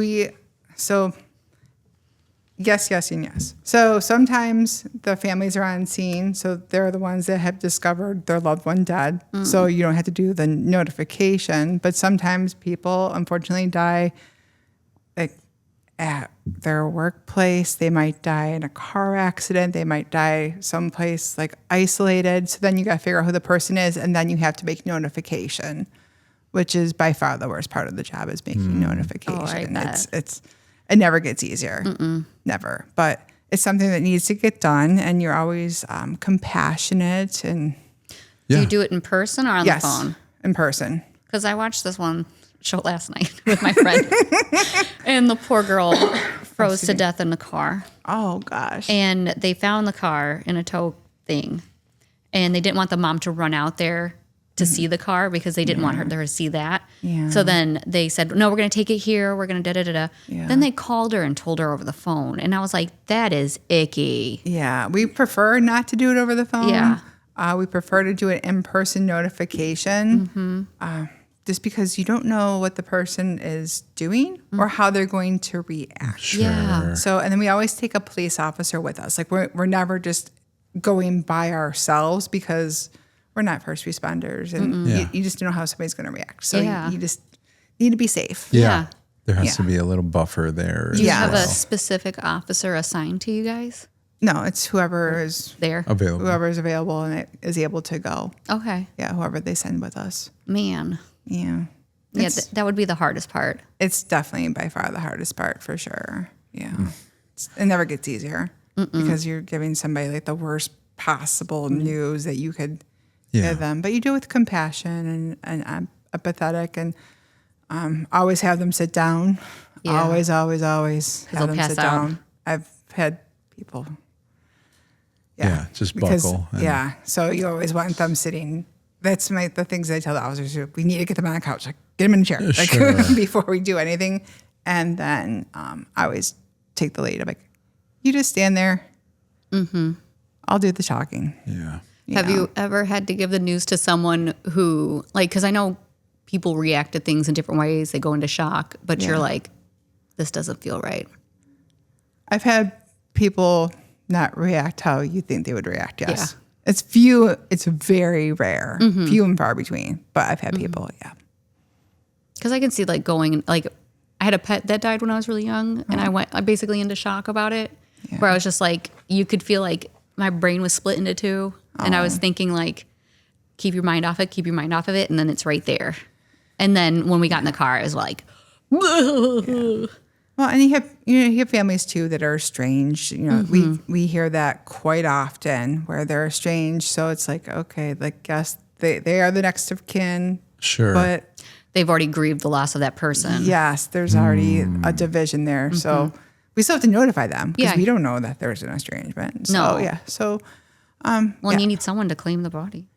S4: yes, and yes. So sometimes the families are on scene. So they're the ones that have discovered their loved one dead. So you don't have to do the notification. But sometimes people, unfortunately, die like at their workplace. They might die in a car accident. They might die someplace like isolated. So then you got to figure out who the person is. And then you have to make notification, which is by far the worst part of the job is making notification.
S2: Oh, I bet.
S4: It never gets easier. Never. But it's something that needs to get done, and you're always compassionate. And
S2: Do you do it in person or on
S4: yes,
S2: the phone?
S4: in person.
S2: Because I watched this one show last night with my friend, and the poor girl froze to death in the car.
S4: Oh gosh.
S2: And they found the car in a tow thing, and they didn't want the mom to run out there to see the car because they didn't want her to see that.
S4: Yeah.
S2: So then they said, no, we're going to take it here. We're going to da-da-da-da.
S4: Yeah.
S2: Then they called her and told her over the phone. And I was like, that is icky.
S4: Yeah, we prefer not to do it over the phone.
S2: Yeah.
S4: We prefer to do an in-person notification. Just because you don't know what the person is doing or how they're going to react.
S2: Yeah.
S4: So, and then we always take a police officer with us. Like we're never just going by ourselves because we're not first responders, and you just don't know how somebody's going to react. So you just need to be safe.
S2: Yeah.
S1: There has to be a little buffer there.
S2: Do you
S4: Yeah.
S2: have a specific officer assigned to you guys
S4: No, it's whoever is
S2: there?
S1: Available.
S4: whoever is available and is able to go.
S2: Okay.
S4: Yeah, whoever they send with us.
S2: Man.
S4: Yeah.
S2: Yeah, that would be the hardest part.
S4: It's definitely by far the hardest part for sure. Yeah. It never gets easier because you're giving somebody like the worst possible news that you could
S1: Yeah.
S4: give them. But you do it with compassion and empathetic, and always have them sit down.
S2: Yeah.
S4: Always have
S2: they'll
S4: them
S2: pass
S4: sit
S2: out.
S4: down. I've had people.
S1: Yeah, just
S4: because-
S1: buckle and-
S4: Yeah, so you always want them sitting. That's the things I tell the officers. We need to get them on a couch. Like, get them in a chair like,
S1: Sure.
S4: before we do anything. And then I always take the lead. I'm like, you just stand there. I'll do the talking.
S1: Yeah.
S2: Have you ever had to give the news to someone who, like, because I know people react to things in different ways. They go into shock, but you're like, this doesn't feel right.
S4: I've had people not react how you think they would react. Yes.
S2: Yeah.
S4: It's few. It's very rare. Few and far between. But I've had people,
S2: Because I can see like going, like, I had a pet that died when I was really young, and I basically into shock about it, where I was just like, you could feel like my brain was split into two, and I was thinking like, keep your mind off of it, and then it's right there. And then when we got in the car, it was like,
S4: Well, and you have families too that are estranged. You know, we hear that quite often where they're estranged. So it's like, okay, like yes, they are the next of kin.
S1: Sure.
S4: But
S2: they've already grieved the loss of that person.
S4: yes, there's already a division there. So we still have to notify them because
S2: Yeah.
S4: we don't know that there's an estrangement. So,
S2: No.
S4: yeah. So,
S2: Well, you need someone to claim the body.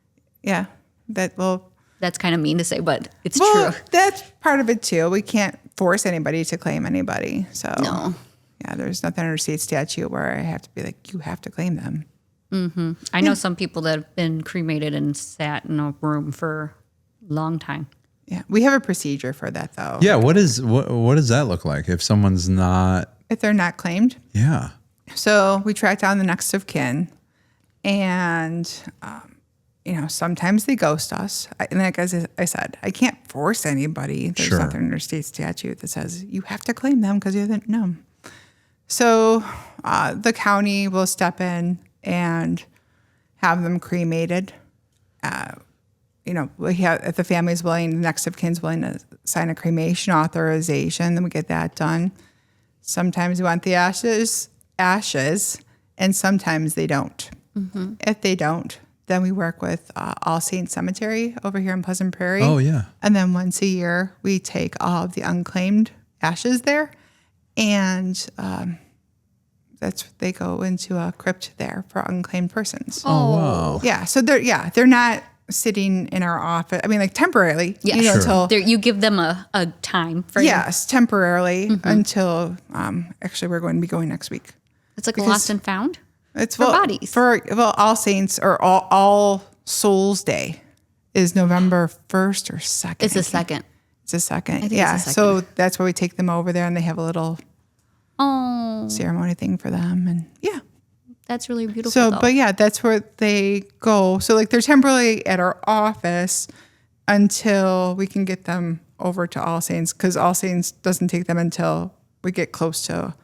S4: yeah,
S2: That's kind of mean to say, but it's
S4: well,
S2: true.
S4: that's part of it too. We can't force anybody to claim anybody. So,
S2: No.
S4: yeah, there's nothing under state statute where I have to be like, you have to claim them.
S2: I know some people that have been cremated and sat in a room for a long time.
S4: Yeah, we have a procedure for that though.
S1: Yeah. What does that look like if someone's not?
S4: If they're not claimed.
S1: Yeah.
S4: So we track down the next of kin, and sometimes they ghost us. And like as I said, I can't force anybody. There's
S1: Sure.
S4: nothing under state statute that says you have to claim them because you're no. So the county will step in and have them cremated. If the family's willing, the next of kin's willing to sign a cremation authorization, then we get that done. Sometimes we want the ashes, and sometimes they don't. If they don't, then we work with All Saints Cemetery over here in Pleasant Prairie.
S1: Oh, yeah.
S4: And then once a year, we take all of the unclaimed ashes there, and they go into a crypt there for unclaimed persons.
S1: Oh, wow.
S4: Yeah, so they're not sitting in our office. I mean, like temporarily,
S2: Yeah,
S1: Sure.
S4: until
S2: You give them a time frame.
S4: yes, temporarily until actually we're going to be going next week.
S2: It's like a lost and found.
S4: It's
S2: For bodies.
S4: All Saints or All Souls Day is November 1st or 2nd.
S2: It's the second.
S4: It's a second.
S2: think
S4: Yeah.
S2: it's the
S4: So that's where we take them over there, and they have a little
S2: Oh,
S4: ceremony thing for them, and yeah.
S2: that's really beautiful.
S4: So,
S2: though.
S4: but yeah, that's where they go. So like they're temporarily at our office until we can get them over to All Saints, because All Saints doesn't take them until we get close to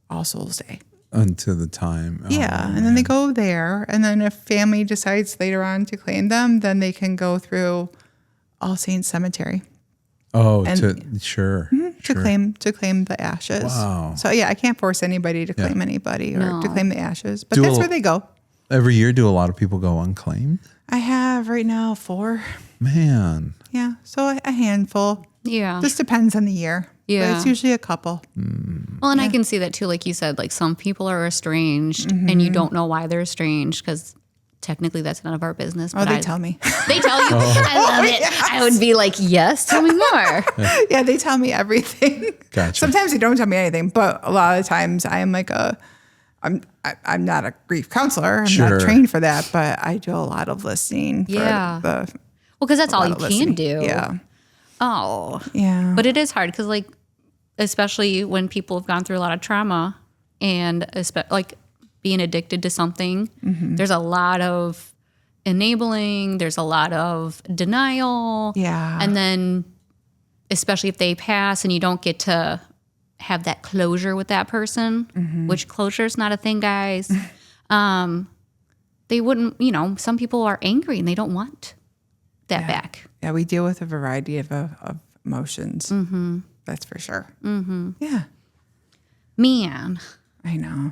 S4: All Souls Day.
S1: Until the time. Oh,
S4: Yeah, and then they go there, and then if family decides later on to claim them, then they can go through All Saints Cemetery
S1: Oh,
S4: and-
S1: sure.
S4: to claim the ashes.
S1: Wow.
S4: So yeah, I can't force anybody to claim anybody or to claim the ashes, but
S1: Do
S4: that's
S1: a-
S4: where they go.
S1: Every year, do a lot of people go unclaimed?
S4: I have right now 4.
S1: Man.
S4: Yeah, so a handful.
S2: yeah.
S4: Just depends on the year.
S2: Yeah.
S4: But it's usually a couple.
S2: Well, and I can see that too. Like you said, like some people are estranged and you don't know why they're estranged because technically that's none of our business.
S4: Oh,
S2: But
S4: they tell me.
S2: They tell you. I love it. I would be like, yes, tell me more.
S4: Yeah, they tell me everything.
S1: Gotcha.
S4: Sometimes they don't tell me anything, but a lot of the times I am like I'm not a grief counselor. I'm
S1: Sure.
S4: not trained for that, but I do a lot of listening.
S2: Yeah.
S4: For
S2: Well, because that's all
S4: lot
S2: you
S4: of
S2: can
S4: listening.
S2: do.
S4: Yeah.
S2: Oh.
S4: Yeah.
S2: But it is hard because, like, especially when people have gone through a lot of trauma and like being addicted to something, there's a lot of enabling, there's a lot of denial.
S4: Yeah.
S2: And then, especially if they pass and you don't get to have that closure with that person, which closure is not a thing, guys. They wouldn't, some people are angry and they don't want that back.
S4: Yeah, we deal with a variety of emotions. That's for sure. Yeah,
S2: Man.
S4: I know.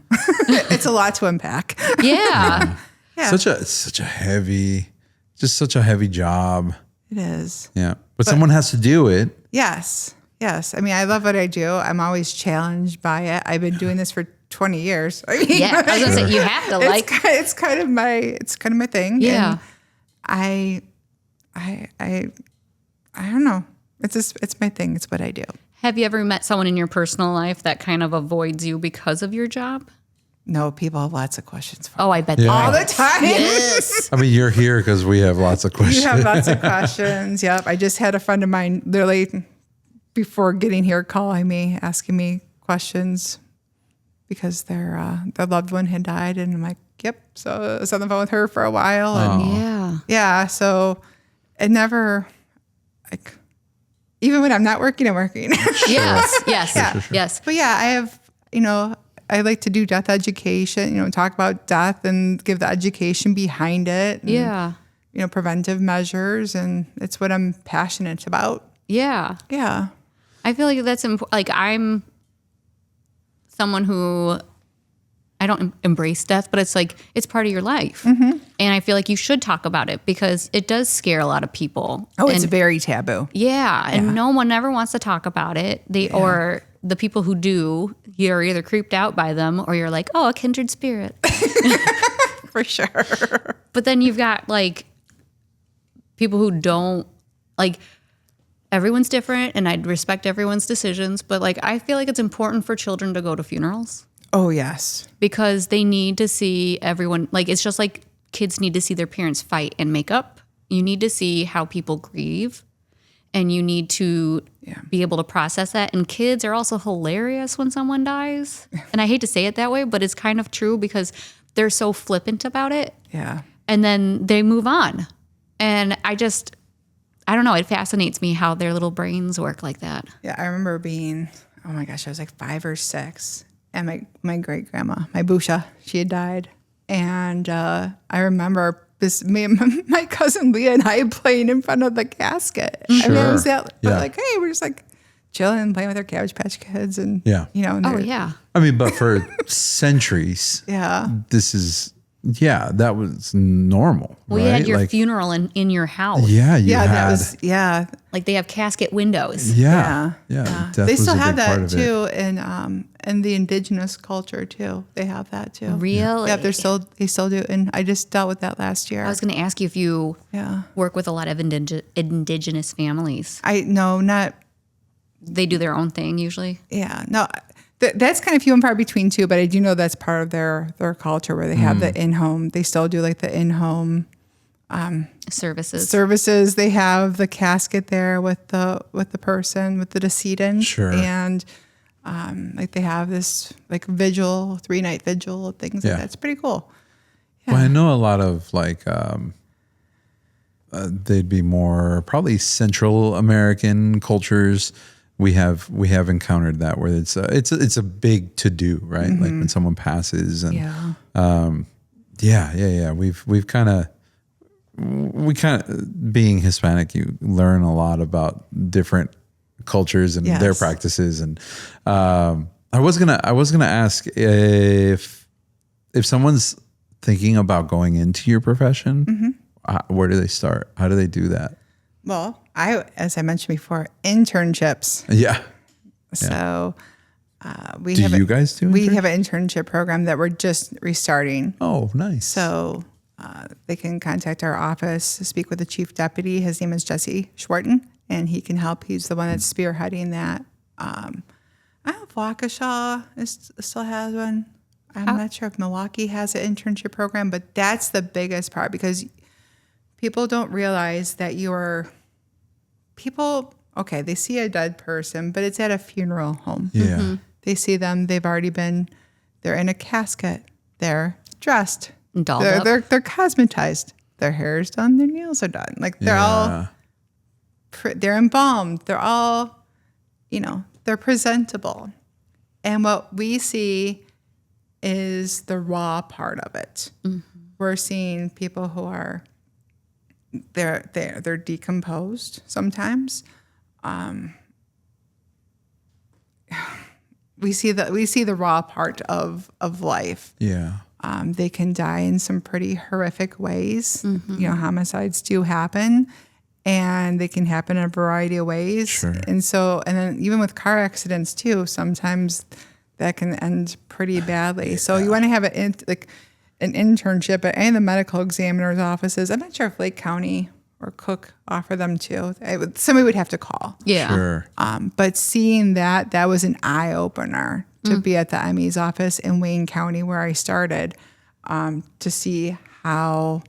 S4: It's a lot to unpack.
S2: Yeah.
S4: Yeah.
S1: Such a heavy job.
S4: It is.
S1: Yeah. But someone has to do it.
S4: Yes. Yes. I mean, I love what I do. I'm always challenged by it. I've been doing this for 20 years. I mean,
S2: Yeah, I was gonna say you have to like.
S4: it's kind of my thing.
S2: Yeah.
S4: And I don't know. It's my thing. It's what I do.
S2: Have you ever met someone in your personal life that kind of avoids you because of your job?
S4: No, people have lots of questions for me.
S2: Oh, I bet
S1: Yeah.
S4: All the time.
S2: Yes.
S1: I mean, you're here because we have lots of questions.
S4: You have lots of questions. Yep. I just had a friend of mine literally before getting here calling me, asking me questions because their loved one had died. And I'm like, yep. So I was on the phone with her for a while. And
S2: Yeah.
S4: yeah. So it never, like, even when I'm not working, I'm working.
S2: Yes. Yes.
S4: Yeah.
S2: Yes.
S4: But yeah, I have, I like to do death education, talk about death and give the education behind it. And,
S2: Yeah.
S4: Preventive measures. And it's what I'm passionate about.
S2: Yeah.
S4: Yeah.
S2: I feel like that's important. Like I'm someone who I don't embrace death, but it's like it's part of your life, and I feel like you should talk about it because it does scare a lot of people.
S4: Oh, it's
S2: And-
S4: very taboo.
S2: yeah, and no one ever wants to talk about it. Or the people who do, you're either creeped out by them or you're like, oh, a kindred spirit.
S4: For sure.
S2: But then you've got like people who don't like. Everyone's different, and I'd respect everyone's decisions. But like, I feel like it's important for children to go to funerals.
S4: Oh, yes.
S2: Because they need to see everyone, like it's just like kids need to see their parents fight and make up. You need to see how people grieve, and you need to be able to process that. And kids are also hilarious when someone dies. And I hate to say it that way, but it's kind of true because they're so flippant about it.
S4: Yeah.
S2: And then they move on. And I don't know, it fascinates me how their little brains work like that.
S4: Yeah. I remember being, oh my gosh, I was like 5 or 6. And my great grandma, my Busha, she had died. And I remember me and my cousin Leah and I playing in front of the casket. I mean, it was that,
S1: Yeah.
S4: like, hey, we're just like chilling and playing with our Cabbage Patch Kids. And,
S1: Yeah.
S4: and
S2: Oh,
S4: they're-
S2: yeah.
S1: I mean, but for centuries,
S4: Yeah.
S1: this is, that was normal.
S2: Well,
S1: right?
S2: you had your
S1: like,
S2: funeral in your house.
S1: Yeah, you
S4: Yeah.
S1: had.
S4: That was, yeah.
S2: Like they have casket windows.
S1: Yeah.
S4: Death
S1: Death
S4: they
S1: was
S4: still
S1: a
S4: have
S1: big part
S4: that
S1: of it.
S4: too in the indigenous culture too. They have that too.
S2: Really?
S4: Yeah, they still do. And I just dealt with that last year.
S2: I was going to ask you if you
S4: Yeah.
S2: work with a lot of indigenous families.
S4: Not.
S2: They do their own thing usually.
S4: Yeah, no, that's kind of few and far between too. But I do know that's part of their culture where they have the in-home. They still do like the in-home
S2: Services.
S4: services. They have the casket there with the person, with the decedent.
S1: Sure.
S4: And like they have this like vigil, 3-night vigil, things
S1: Yeah.
S4: like that. It's pretty cool.
S1: Well, I know a lot of like, they'd be more probably Central American cultures. We have encountered that where it's a big to do, right? Like when someone passes and
S4: Yeah.
S1: We've kind of being Hispanic, you learn a lot about different cultures and their
S4: Yes.
S1: practices. And I was gonna ask if someone's thinking about going into your profession, where do they start? How do they do that?
S4: Well, as I mentioned before, internships.
S1: Yeah.
S4: So we
S1: Do
S4: have
S1: you guys do
S4: we have an internship program that we're just restarting.
S1: Oh, nice.
S4: So they can contact our office to speak with the chief deputy. His name is Jesse Schwarten, and he can help. He's the one that's spearheading that. I don't know if Waukesha still has one. I'm not sure if Milwaukee has an internship program, but that's the biggest part because people don't realize that they see a dead person, but it's at a funeral home.
S1: Yeah.
S4: They see them, they're in a casket, they're dressed,
S2: Dolled up.
S4: they're cosmetized, their hair is done, their nails are done. Like they're all, they're embalmed, they're all, they're presentable. And what we see is the raw part of it. We're seeing people who are, they're decomposed sometimes. We see the raw part of life.
S1: Yeah.
S4: They can die in some pretty horrific ways. Homicides do happen, and they can happen in a variety of ways.
S1: Sure.
S4: And then even with car accidents too, sometimes that can end pretty badly. So you want to have an internship at any of the medical examiner's offices. I'm not sure if Lake County or Cook offer them too. Somebody would have to call.
S2: Yeah.
S1: Sure.
S4: But seeing that was an eye opener to be at the ME's office in Wayne County where I started, to see how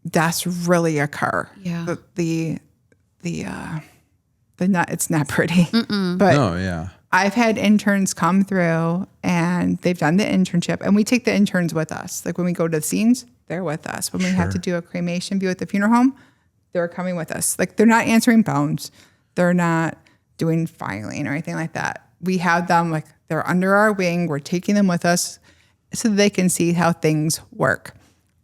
S4: deaths really occur.
S2: Yeah.
S4: It's not pretty. But
S1: Oh, yeah.
S4: I've had interns come through and they've done the internship, and we take the interns with us. Like when we go to the scenes, they're with us. When we have to do a cremation view at the funeral home, they're coming with us. Like they're not answering phones. They're not doing filing or anything like that. We have them like they're under our wing. We're taking them with us so that they can see how things work.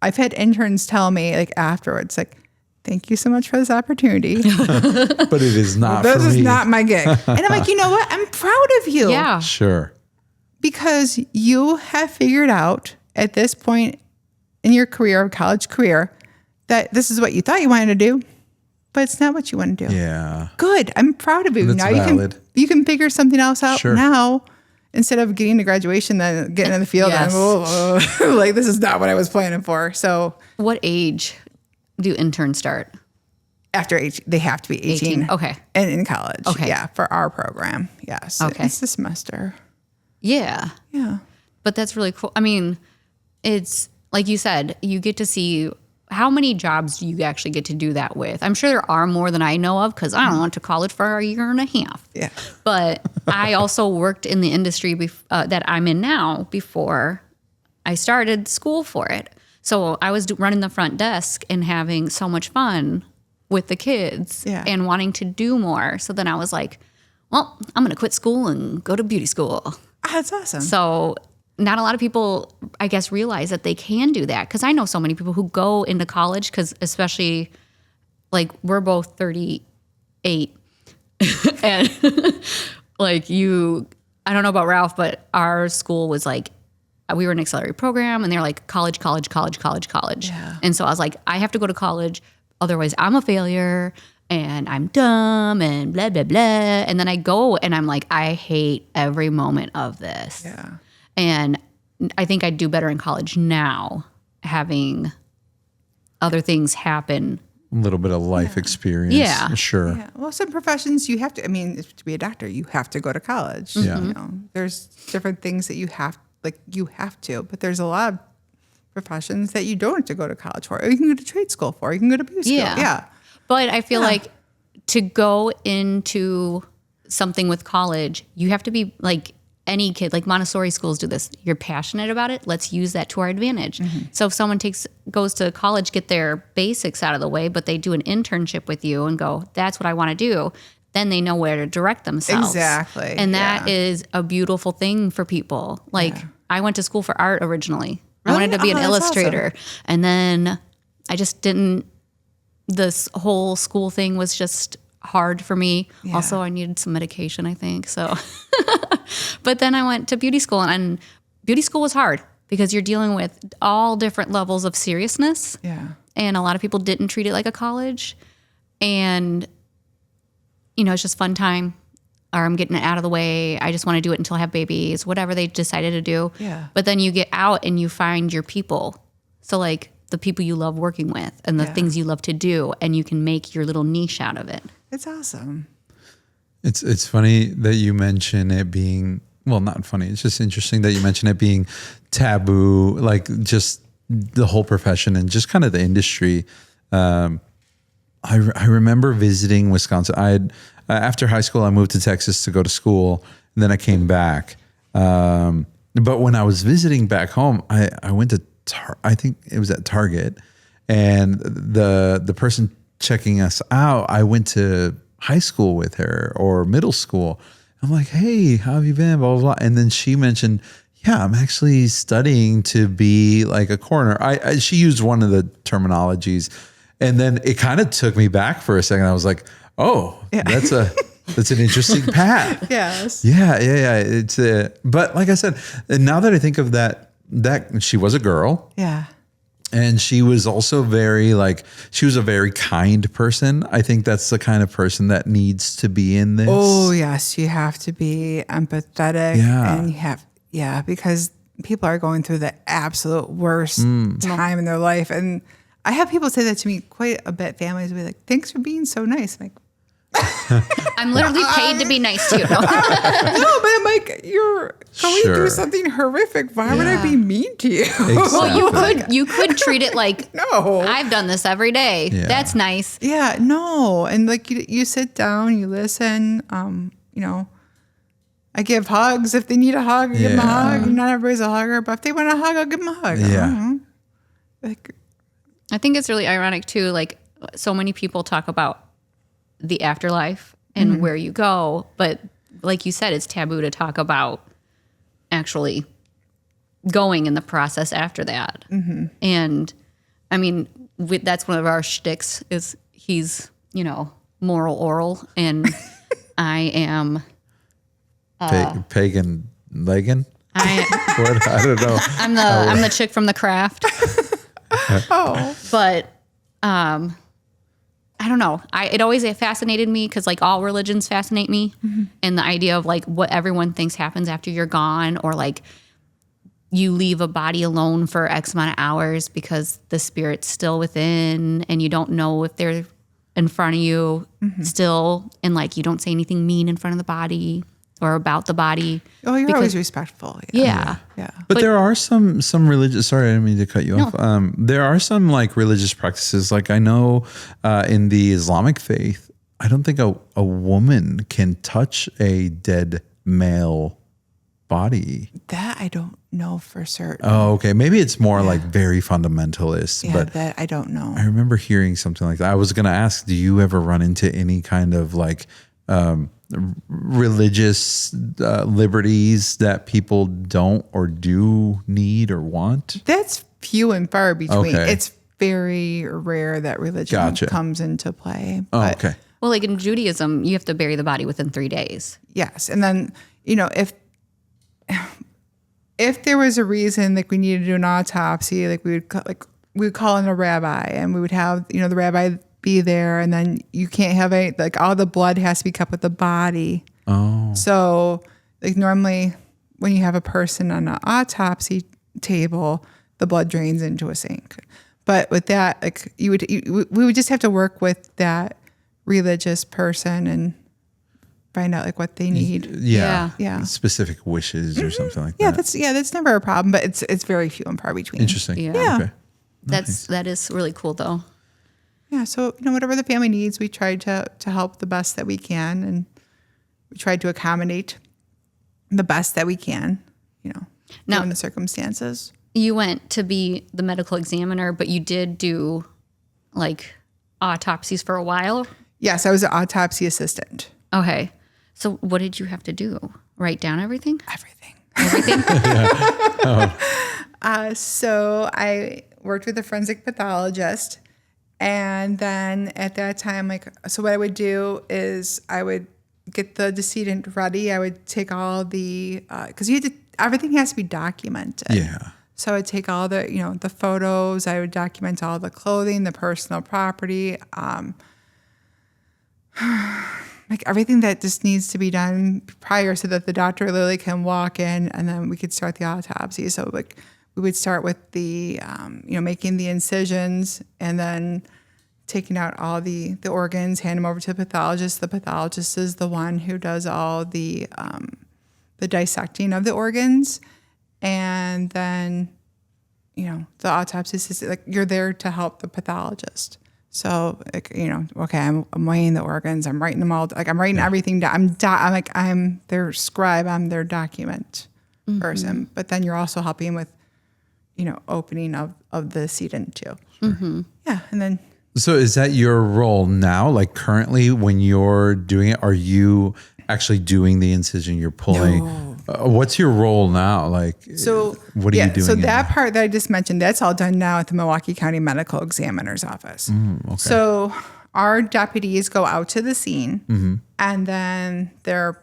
S4: I've had interns tell me like afterwards, like, thank you so much for this opportunity.
S1: But it is not
S4: This
S1: for
S4: is
S1: me.
S4: not my gig. And I'm like, you know what? I'm proud of you.
S2: Yeah.
S1: Sure.
S4: Because you have figured out at this point in your career, college career, that this is what you thought you wanted to do, but it's not what you want to do.
S1: Yeah.
S4: Good. I'm proud of you.
S1: That's
S4: Now
S1: valid.
S4: you can figure something else out
S1: Sure.
S4: now instead of getting to graduation, then getting in the field
S2: Yes.
S4: and like, this is not what I was planning for. So
S2: What age do interns start?
S4: after age, they have to be 18.
S2: Okay.
S4: And in college.
S2: Okay.
S4: Yeah. For our program. Yes.
S2: Okay.
S4: It's a semester.
S2: Yeah.
S4: Yeah.
S2: But that's really cool. I mean, it's like you said, you get to see how many jobs do you actually get to do that with? I'm sure there are more than I know of because I don't went to college for a year and a half.
S4: Yeah.
S2: But I also worked in the industry that I'm in now before I started school for it. So I was running the front desk and having so much fun with the kids
S4: Yeah.
S2: and wanting to do more. So then I was like, well, I'm going to quit school and go to beauty school.
S4: That's awesome.
S2: So not a lot of people, I guess, realize that they can do that. Because I know so many people who go into college, because especially, like, we're both 38. And, like, I don't know about Ralph, but our school was, like, we were an accelerated program, and they're like, college.
S4: Yeah.
S2: And so I was like, I have to go to college, otherwise I'm a failure, and I'm dumb, and blah, blah, blah. And then I go, and I'm like, I hate every moment of this.
S4: Yeah.
S2: And I think I'd do better in college now, having other things happen.
S1: A little bit of life experience.
S2: Yeah.
S1: Sure.
S4: Yeah. Well, some professions you have to, to be a doctor, you have to go to college.
S1: Yeah.
S4: You know, there's different things that you have to, but there's a lot of professions that you don't have to go to college for. Or you can go to trade school for, you can go to beauty school.
S2: Yeah.
S4: Yeah.
S2: But I feel like to go into something with college, you have to be like any kid, like Montessori schools do this. You're passionate about it. Let's use that to our advantage. So if someone goes to college, get their basics out of the way, but they do an internship with you and go, that's what I want to do, then they know where to direct themselves.
S4: Exactly.
S2: And that is a beautiful thing for people. Like I went to school for art originally. I
S4: Really?
S2: wanted to be an
S4: Oh, that's
S2: illustrator. And then I just didn't, this whole school thing was just hard for me.
S4: Yeah.
S2: Also, I needed some medication, I think. So, but then I went to beauty school, and beauty school was hard because you're dealing with all different levels of seriousness.
S4: Yeah.
S2: And a lot of people didn't treat it like a college. And, you know, it's just fun time, or I'm getting it out of the way. I just want to do it until I have babies, whatever they decided to do.
S4: Yeah.
S2: But then you get out and you find your people. So like the people you love working with and the things you love to do, and you can make your little niche out of it.
S4: It's awesome.
S1: It's funny that you mention it being, well, not funny. It's just interesting that you mention it being taboo, like just the whole profession and just kind of the industry. I remember visiting Wisconsin. After high school, I moved to Texas to go to school, and then I came back. But when I was visiting back home, I went to I think it was at Target, and the person checking us out, I went to high school with her or middle school. I'm like, hey, how have you been? Blah, blah, blah. And then she mentioned, yeah, I'm actually studying to be like a coroner. She used one of the terminologies, and then it kind of took me back for a second. I was like, oh, that's an interesting path.
S4: Yes.
S1: Yeah. It's but like I said, and now that I think of that, that she was a girl.
S4: Yeah.
S1: And she was also she was a very kind person. I think that's the kind of person that needs to be in this.
S4: Oh, yes. You have to be empathetic.
S1: Yeah.
S4: And because people are going through the absolute worst time in their life. And I have people say that to me quite a bit. Families will be like, thanks for being so nice. I'm like,
S2: I'm literally paid to be nice to you.
S4: no, but I'm like, you're going
S1: Sure.
S4: through something horrific. Why would I be mean to you?
S1: Exactly.
S2: You could treat it like,
S4: No.
S2: I've done this every day.
S1: Yeah.
S2: That's nice.
S4: Yeah, no. And like you sit down, you listen, I give hugs. If they need a hug, I give them a hug. Not everybody's a hugger, but if they want a hug, I'll give them a hug.
S1: Yeah.
S4: Like,
S2: I think it's really ironic too. Like so many people talk about the afterlife and where you go, but like you said, it's taboo to talk about actually going in the process after that. And I mean, that's one of our shticks is he's, moral oral and I am
S1: Pagan Legan?
S2: I
S1: What? I don't know.
S2: I'm the chick from The Craft. But I don't know. It always fascinated me because like all religions fascinate me, and the idea of like what everyone thinks happens after you're gone, or like you leave a body alone for X amount of hours because the spirit's still within, and you don't know if they're in front of you still, and like you don't say anything mean in front of the body or about the body.
S4: oh, you're always respectful.
S2: Yeah.
S4: Yeah.
S1: But there are some religious. Sorry, I didn't mean to cut you off. There are some like religious practices. Like I know in the Islamic faith, I don't think a woman can touch a dead male body.
S4: That I don't know for certain.
S1: Oh, okay. Maybe it's more like very fundamentalist.
S4: Yeah,
S1: But
S4: that I don't know.
S1: I remember hearing something like that. I was going to ask, do you ever run into any kind of like religious liberties that people don't or do need or want?
S4: That's few and far between.
S1: Okay.
S4: It's very rare that religion
S1: Gotcha.
S4: comes into play.
S1: Oh,
S4: But
S1: okay.
S2: Well, like in Judaism, you have to bury the body within 3 days.
S4: yes. And then, if there was a reason like we needed to do an autopsy, like we would call in a rabbi and we would have, the rabbi be there, and then you can't have all the blood has to be kept with the body.
S1: Oh.
S4: So like normally when you have a person on an autopsy table, the blood drains into a sink. But with that, like we would just have to work with that religious person and find out like what they need.
S1: Yeah.
S4: Yeah.
S1: Specific wishes or something like
S4: Yeah,
S1: that.
S4: that's never a problem, but it's very few and far between.
S1: Interesting.
S2: Yeah.
S1: Okay.
S2: That is really cool though.
S4: Yeah, so whatever the family needs, we tried to help the best that we can, and we tried to accommodate the best that we can,
S2: Now-
S4: given the circumstances.
S2: You went to be the medical examiner, but you did do like autopsies for a while.
S4: Yes, I was an autopsy assistant.
S2: Okay. So what did you have to do? Write down everything?
S4: Everything.
S2: Everything?
S4: So I worked with a forensic pathologist, and then at that time, so what I would do is I would get the decedent ready. I would take all the because everything has to be documented.
S1: Yeah.
S4: So I would take all the the photos. I would document all the clothing, the personal property, like everything that just needs to be done prior, so that the doctor literally can walk in, and then we could start the autopsy. So like we would start with the making the incisions, and then taking out all the organs, hand them over to the pathologist. The pathologist is the one who does all the dissecting of the organs, and then the autopsist is like you're there to help the pathologist. So like okay, I'm weighing the organs, I'm writing them all, like I'm writing everything down. I'm their scribe, I'm their document person. But then you're also helping with opening of the sedent too. Yeah, and then.
S1: So is that your role now? Like currently when you're doing it, are you actually doing the incision? You're pulling. What's your role now? Like,
S4: So
S1: what are you doing?
S4: So
S1: in
S4: that
S1: there?
S4: part that I just mentioned, that's all done now at the Milwaukee County Medical Examiner's Office.
S1: Okay.
S4: So our deputies go out to the scene, and then they're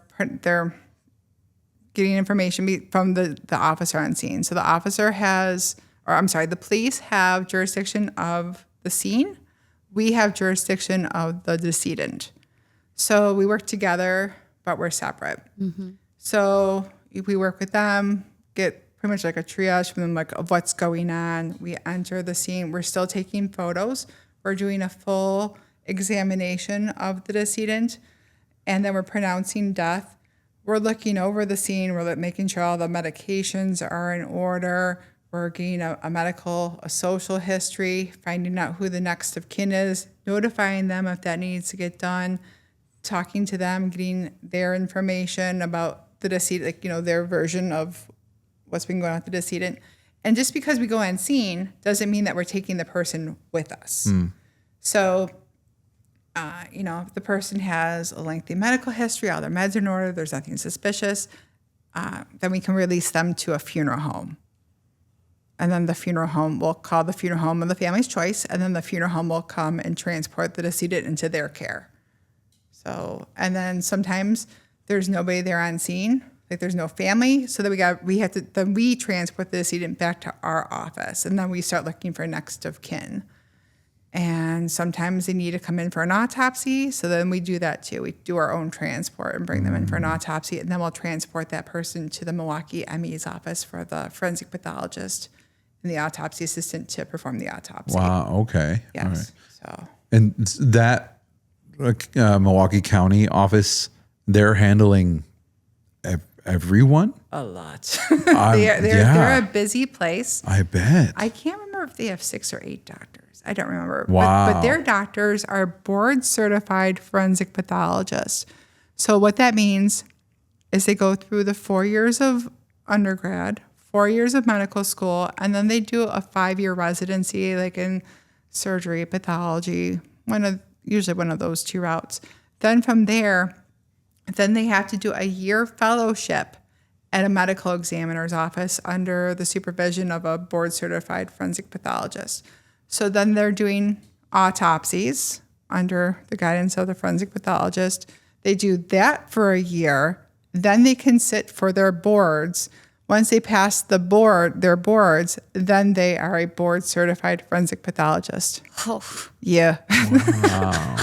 S4: getting information from the officer on scene. So the police have jurisdiction of the scene. We have jurisdiction of the decedent. So we work together, but we're separate. Mm-hmm. So we work with them, get pretty much like a triage from them, like of what's going on. We enter the scene. We're still taking photos. We're doing a full examination of the decedent, and then we're pronouncing death. We're looking over the scene. We're making sure all the medications are in order. We're getting a social history, finding out who the next of kin is, notifying them if that needs to get done, talking to them, getting their information about the decedent, their version of what's been going on with the decedent. And just because we go on scene doesn't mean that we're taking the person with us. So, if the person has a lengthy medical history, all their meds are in order, there's nothing suspicious, then we can release them to a funeral home. And then the funeral home will call the funeral home of the family's choice, and then the funeral home will come and transport the decedent into their care. So, and then sometimes there's nobody there on scene, like there's no family, so that we transport the decedent back to our office, and then we start looking for next of kin. And sometimes they need to come in for an autopsy, so then we do that too. We do our own transport and bring them in for an autopsy, and then we'll transport that person to the Milwaukee ME's office for the forensic pathologist and the autopsy assistant to perform the autopsy.
S1: Wow. Okay.
S4: Yes.
S1: All right.
S4: So.
S1: And that Milwaukee County office, they're handling everyone?
S4: A lot. They're a busy place.
S1: I bet.
S4: I can't remember if they have 6 or 8 doctors. I don't remember.
S1: Wow.
S4: But their doctors are board certified forensic pathologists. So what that means is they go through the 4 years of undergrad, 4 years of medical school, and then they do a 5-year residency, like in surgery, pathology, usually one of those 2 routes. Then from there, they have to do a year fellowship at a medical examiner's office under the supervision of a board-certified forensic pathologist. So then they're doing autopsies under the guidance of the forensic pathologist. They do that for a year. Then they can sit for their boards. Once they pass their boards, then they are a board-certified forensic pathologist.
S2: Oh.
S4: Yeah.
S1: Wow.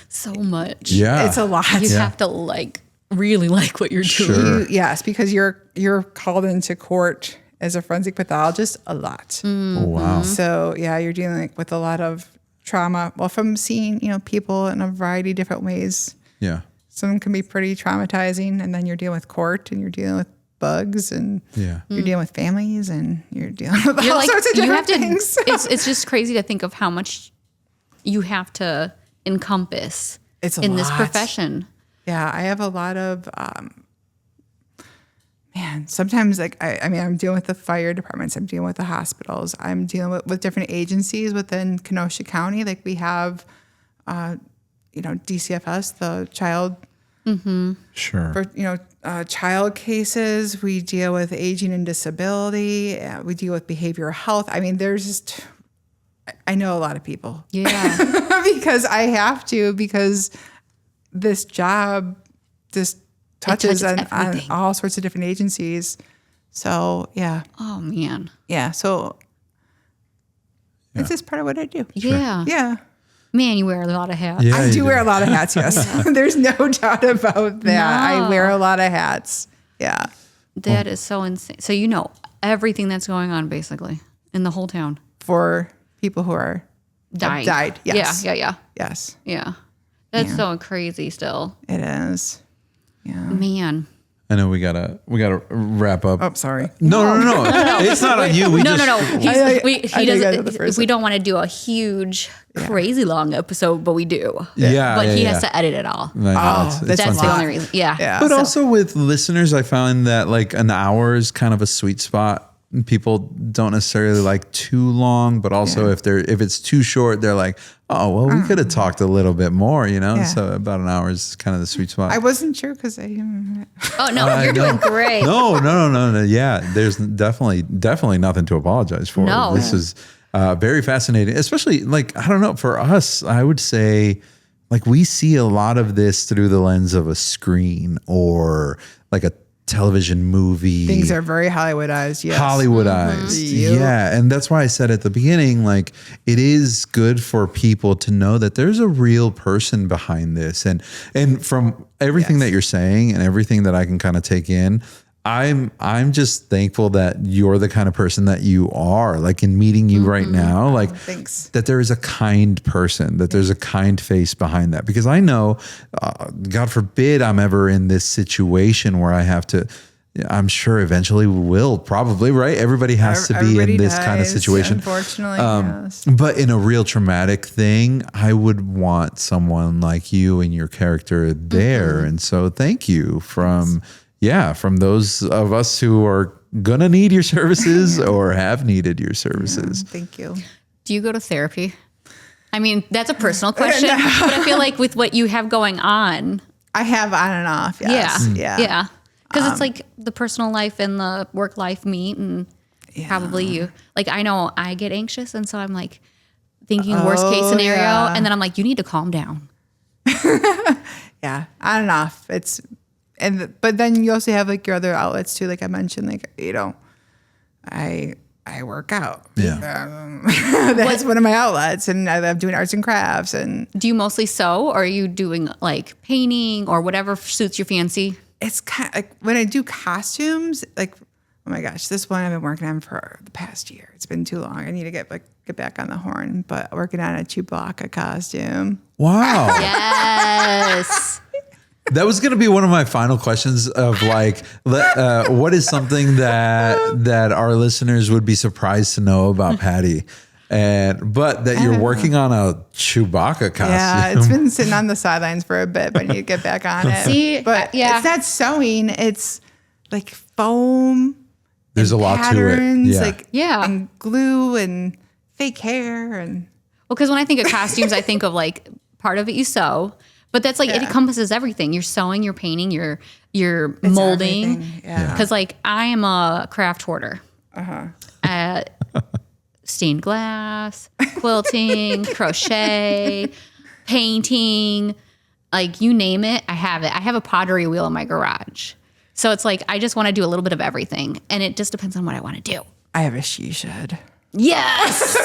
S2: So much.
S1: Yeah.
S4: It's a lot.
S2: You have to really like what you're doing.
S1: Sure.
S4: Yes, because you're called into court as a forensic pathologist a lot.
S1: Oh, wow.
S4: So you're dealing with a lot of trauma. Well, from seeing people in a variety of different ways.
S1: Yeah.
S4: Some can be pretty traumatizing, and then you're dealing with court, and you're dealing with bugs, and you're dealing with families, and you're dealing with all sorts of different things.
S2: It's just crazy to think of how much you have to encompass in this profession.
S4: Yeah, I have a lot of, sometimes I'm dealing with the fire departments, I'm dealing with the hospitals, I'm dealing with different agencies within Kenosha County. Like we have, DCFS, the child.
S2: Mm-hmm.
S1: Sure.
S4: For, child cases, we deal with aging and disability, we deal with behavioral health. I mean, I know a lot of people.
S2: Yeah.
S4: because I have to, because this job just touches on all sorts of different agencies. So, yeah.
S2: Oh, man.
S4: Yeah. So it's just part of what I do.
S2: Yeah.
S4: Yeah.
S2: Man, you wear a lot of hats.
S1: Yeah,
S4: I do wear a lot of hats, yes. There's no doubt about that.
S2: No.
S4: I wear a lot of hats. Yeah.
S2: That is so insane. So you know everything that's going on, basically, in the whole town.
S4: For people who are
S2: Dying.
S4: died. Yes.
S2: Yeah.
S4: Yes.
S2: Yeah. That's so crazy still.
S4: It is. Yeah.
S2: Man.
S1: I know we gotta wrap up.
S4: Oh, sorry.
S1: No. It's not on you.
S2: No. He
S4: the
S2: doesn't.
S4: first
S2: We don't want to do a huge, crazy long episode, but we do.
S1: Yeah.
S2: But he has to edit it all.
S1: I know, it's
S2: That's
S1: fun.
S2: the only reason. Yeah.
S4: Yeah.
S1: But also with listeners, I found that an hour is kind of a sweet spot. People don't necessarily like too long, but also if it's too short, they're like, oh, well, we could have talked a little bit more,
S4: Yeah.
S1: So about an hour is kind of the sweet spot.
S4: I wasn't sure because
S2: Oh no, you're doing great.
S1: No. Yeah, there's definitely nothing to apologize for.
S2: No.
S1: This is very fascinating, especially I don't know, for us, I would say we see a lot of this through the lens of a screen or a
S5: television movie.
S4: Things are very Hollywoodized. Yes.
S5: Hollywoodized.
S4: Yep.
S5: Yeah. And that's why I said at the beginning, like, it is good for people to know that there's a real person behind this. And from everything that you're saying and everything that I can kind of take in, I'm just thankful that you're the kind of person that you are, like in meeting you right now, like
S4: Thanks.
S5: that there is a kind person, that there's a kind face behind that. Because I know, God forbid I'm ever in this situation where I have to, I'm sure eventually will probably, right? Everybody has to be
S4: Everybody
S5: in this
S4: does,
S5: kind of situation.
S4: Unfortunately, yes.
S5: But in a real traumatic thing, I would want someone like you and your character there. And so thank you from those of us who are going to need your services or have needed your services.
S4: Thank you.
S2: Do you go to therapy? I mean, that's a personal question, but I feel like with what you have going on.
S4: I have on and off. Yes.
S2: Yeah. Because it's like the personal life and the work life meet, and probably you, like, I know I get anxious. And so I'm like thinking worst case scenario.
S4: Yeah.
S2: And then I'm like, you need to calm down.
S4: Yeah. On and off. But then you also have like your other outlets too. Like I mentioned, like, I work out.
S5: Yeah.
S4: That's one of my outlets, and I love doing arts and crafts. And
S2: Do you mostly sew, or are you doing like painting or whatever suits your fancy?
S4: it's kind of like when I do costumes, like, oh my gosh, this one I've been working on for the past year. It's been too long. I need to get back on the horn, but working on a Chewbacca costume.
S5: Wow.
S2: Yes.
S5: That was going to be one of my final questions of like, what is something that our listeners would be surprised to know about Patty? But that you're working on a Chewbacca costume.
S4: Yeah, it's been sitting on the sidelines for a bit, but I need to get back on it.
S2: See,
S4: but
S2: yeah.
S4: it's not sewing. It's like foam.
S5: There's a
S4: and
S5: lot to it.
S4: patterns,
S5: Yeah.
S4: like and glue and fake hair and
S2: Well, because when I think of costumes, I think of like part of it you sew, but that's like it encompasses everything. You're sewing, you're painting, you're molding.
S4: everything. Yeah.
S2: Because like I am a craft hoarder. Stained glass, quilting, crochet, painting, like you name it, I have it. I have a pottery wheel in my garage. So it's like I just want to do a little bit of everything, and it just depends on what I want to do.
S4: I have a she shed.
S2: Yes.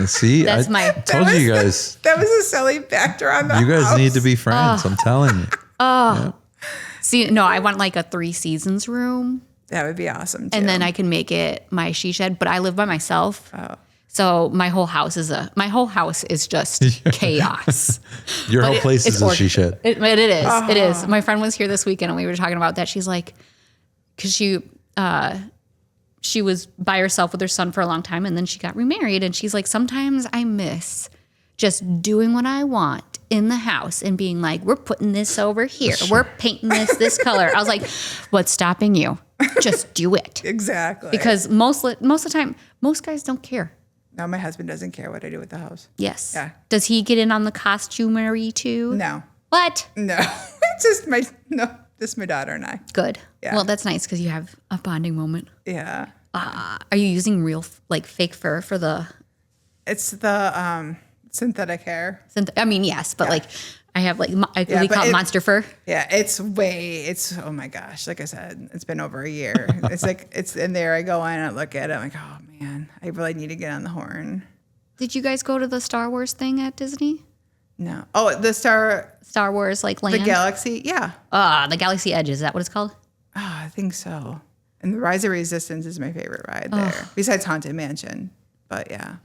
S5: See,
S2: That's my-
S5: told you guys.
S4: That was a silly factor on the
S5: You guys
S4: house.
S5: need to be friends. I'm telling you.
S2: See, no, I want like a 3 seasons room.
S4: That would be awesome too.
S2: And then I can make it my she shed, but I live by myself. So my whole house is just chaos.
S5: Your whole place is a she shed.
S2: It is. It is. My friend was here this weekend and we were talking about that. She's like, because she was by herself with her son for a long time and then she got remarried. And she's like, sometimes I miss just doing what I want in the house and being like, we're putting this over here. We're painting this color. I was like, what's stopping you? Just do it.
S4: exactly.
S2: Because most of the time, most guys don't care.
S4: No, my husband doesn't care what I do with the house.
S2: Yes.
S4: Yeah.
S2: Does he get in on the costumery too?
S4: No.
S2: What?
S4: No. Just my daughter and I.
S2: Good.
S4: Yeah.
S2: Well, that's nice because you have a bonding moment.
S4: Yeah.
S2: Are you using real, like fake fur for the?
S4: It's the synthetic hair.
S2: I mean, yes, but like I have like we
S4: but
S2: call it monster fur.
S4: Yeah, it's oh my gosh. Like I said, it's been over a year. It's like, it's in there. I go in and I look at it. I'm like, oh man, I really need to get on the horn.
S2: Did you guys go to the Star Wars thing at Disney?
S4: No. Oh, the
S2: Star Wars like land?
S4: the galaxy. Yeah.
S2: The Galaxy Edge, is that what it's called?
S4: Oh, I think so. And the Rise of Resistance is my favorite ride there. Besides Haunted Mansion. But yeah.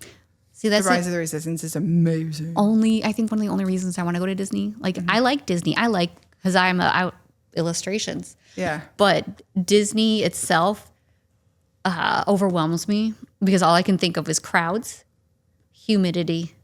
S2: See,
S4: The
S2: that's
S4: Rise of the Resistance is amazing.
S2: I think one of the only reasons I want to go to Disney. Like I like Disney. I like because I'm out illustrations.
S4: Yeah.
S2: But Disney itself overwhelms me because all I can think of is crowds, humidity,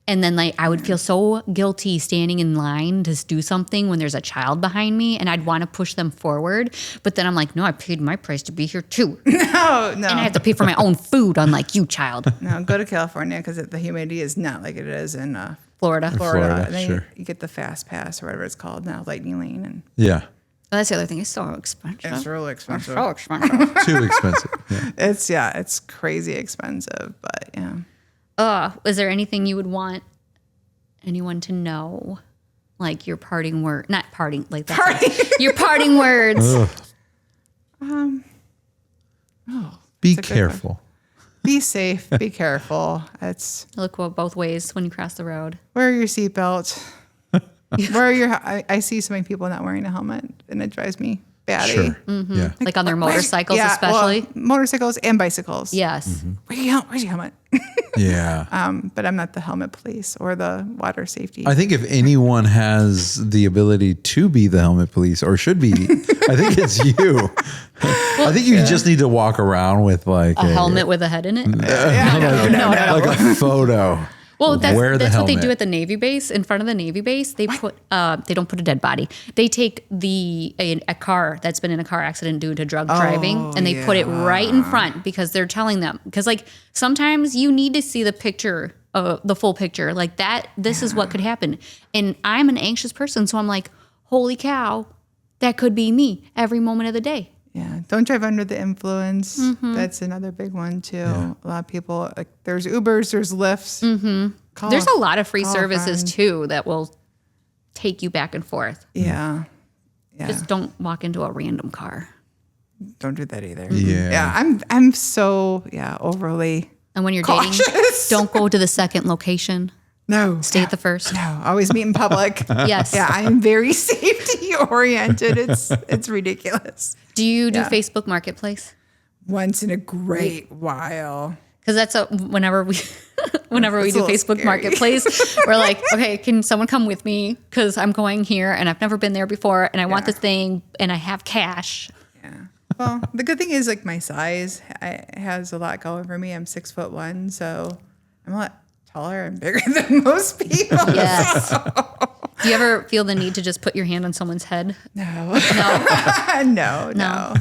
S2: and then like I would feel so guilty standing in line to do something when there's a child behind me, and I'd want to push them forward. But then I'm like, no, I paid my price to be here too,
S4: No.
S2: and I have to pay for my own food, unlike you, child.
S4: No, go to California because the humidity is not like it is in
S2: Florida.
S5: Florida,
S4: And then
S5: sure.
S4: you get the fast pass or whatever it's called now, Lightning Lane, and
S5: Yeah.
S2: That's the other thing. It's so expensive.
S4: it's really expensive.
S2: So expensive.
S5: Too expensive. Yeah.
S4: It's crazy expensive, but yeah.
S2: Is there anything you would want anyone to know like your parting word, not parting, like that. Your parting words.
S5: Be
S4: good
S5: careful.
S4: Be safe. Be careful. It's
S2: Look both ways when you cross the road.
S4: wear your seatbelt. I see so many people not wearing a helmet, and it drives me batty.
S5: Sure. Yeah.
S2: Like on their motorcycles, especially.
S4: well, motorcycles and bicycles.
S2: Yes.
S4: Where's your helmet?
S5: Yeah.
S4: But I'm not the helmet police or the water safety.
S5: I think if anyone has the ability to be the helmet police or should be, I think it's you. I think you just need to walk around with like
S2: A helmet with a head in it.
S5: like a photo.
S2: Well, that's
S5: Wear the
S2: what they
S5: helmet.
S2: do at the Navy base. In front of the Navy base, they put they don't put a dead body. They take a car that's been in a car accident due to drug driving, and they put it right in front because they're telling them, because like sometimes you need to see the picture, the full picture, like that. This is what could happen, and I'm an anxious person, so I'm like, holy cow, that could be me every moment of the day.
S4: Yeah, don't drive under the influence. That's another big one too. A lot of people, like, there's Ubers, there's Lyfts.
S2: There's a lot of free
S4: call a
S2: services
S4: friend.
S2: too that will take you back and forth.
S4: Yeah,
S2: Just don't walk into a random car.
S4: don't do that either.
S5: Yeah.
S4: I'm so overly.
S2: And when you're dating,
S4: Cautious.
S2: don't go to the second location.
S4: No,
S2: Stay at the first.
S4: no. Always meet in public.
S2: Yes.
S4: Yeah, I'm very safety oriented. It's ridiculous.
S2: Do you do
S4: Yeah.
S2: Facebook Marketplace?
S4: Once in a great while.
S2: Because that's whenever we
S4: It's
S2: do
S4: a little
S2: Facebook
S4: scary.
S2: Marketplace, we're like, okay, can someone come with me? Because I'm going here and I've never been there before, and I want
S4: Yeah.
S2: this thing, and I have cash.
S4: Yeah. Well, the good thing is like my size has a lot going for me. I'm 6'1", so I'm a lot taller and bigger than most people.
S2: Yes. Do you ever feel the need to just put your hand on someone's head?
S4: No.
S2: No.
S4: no.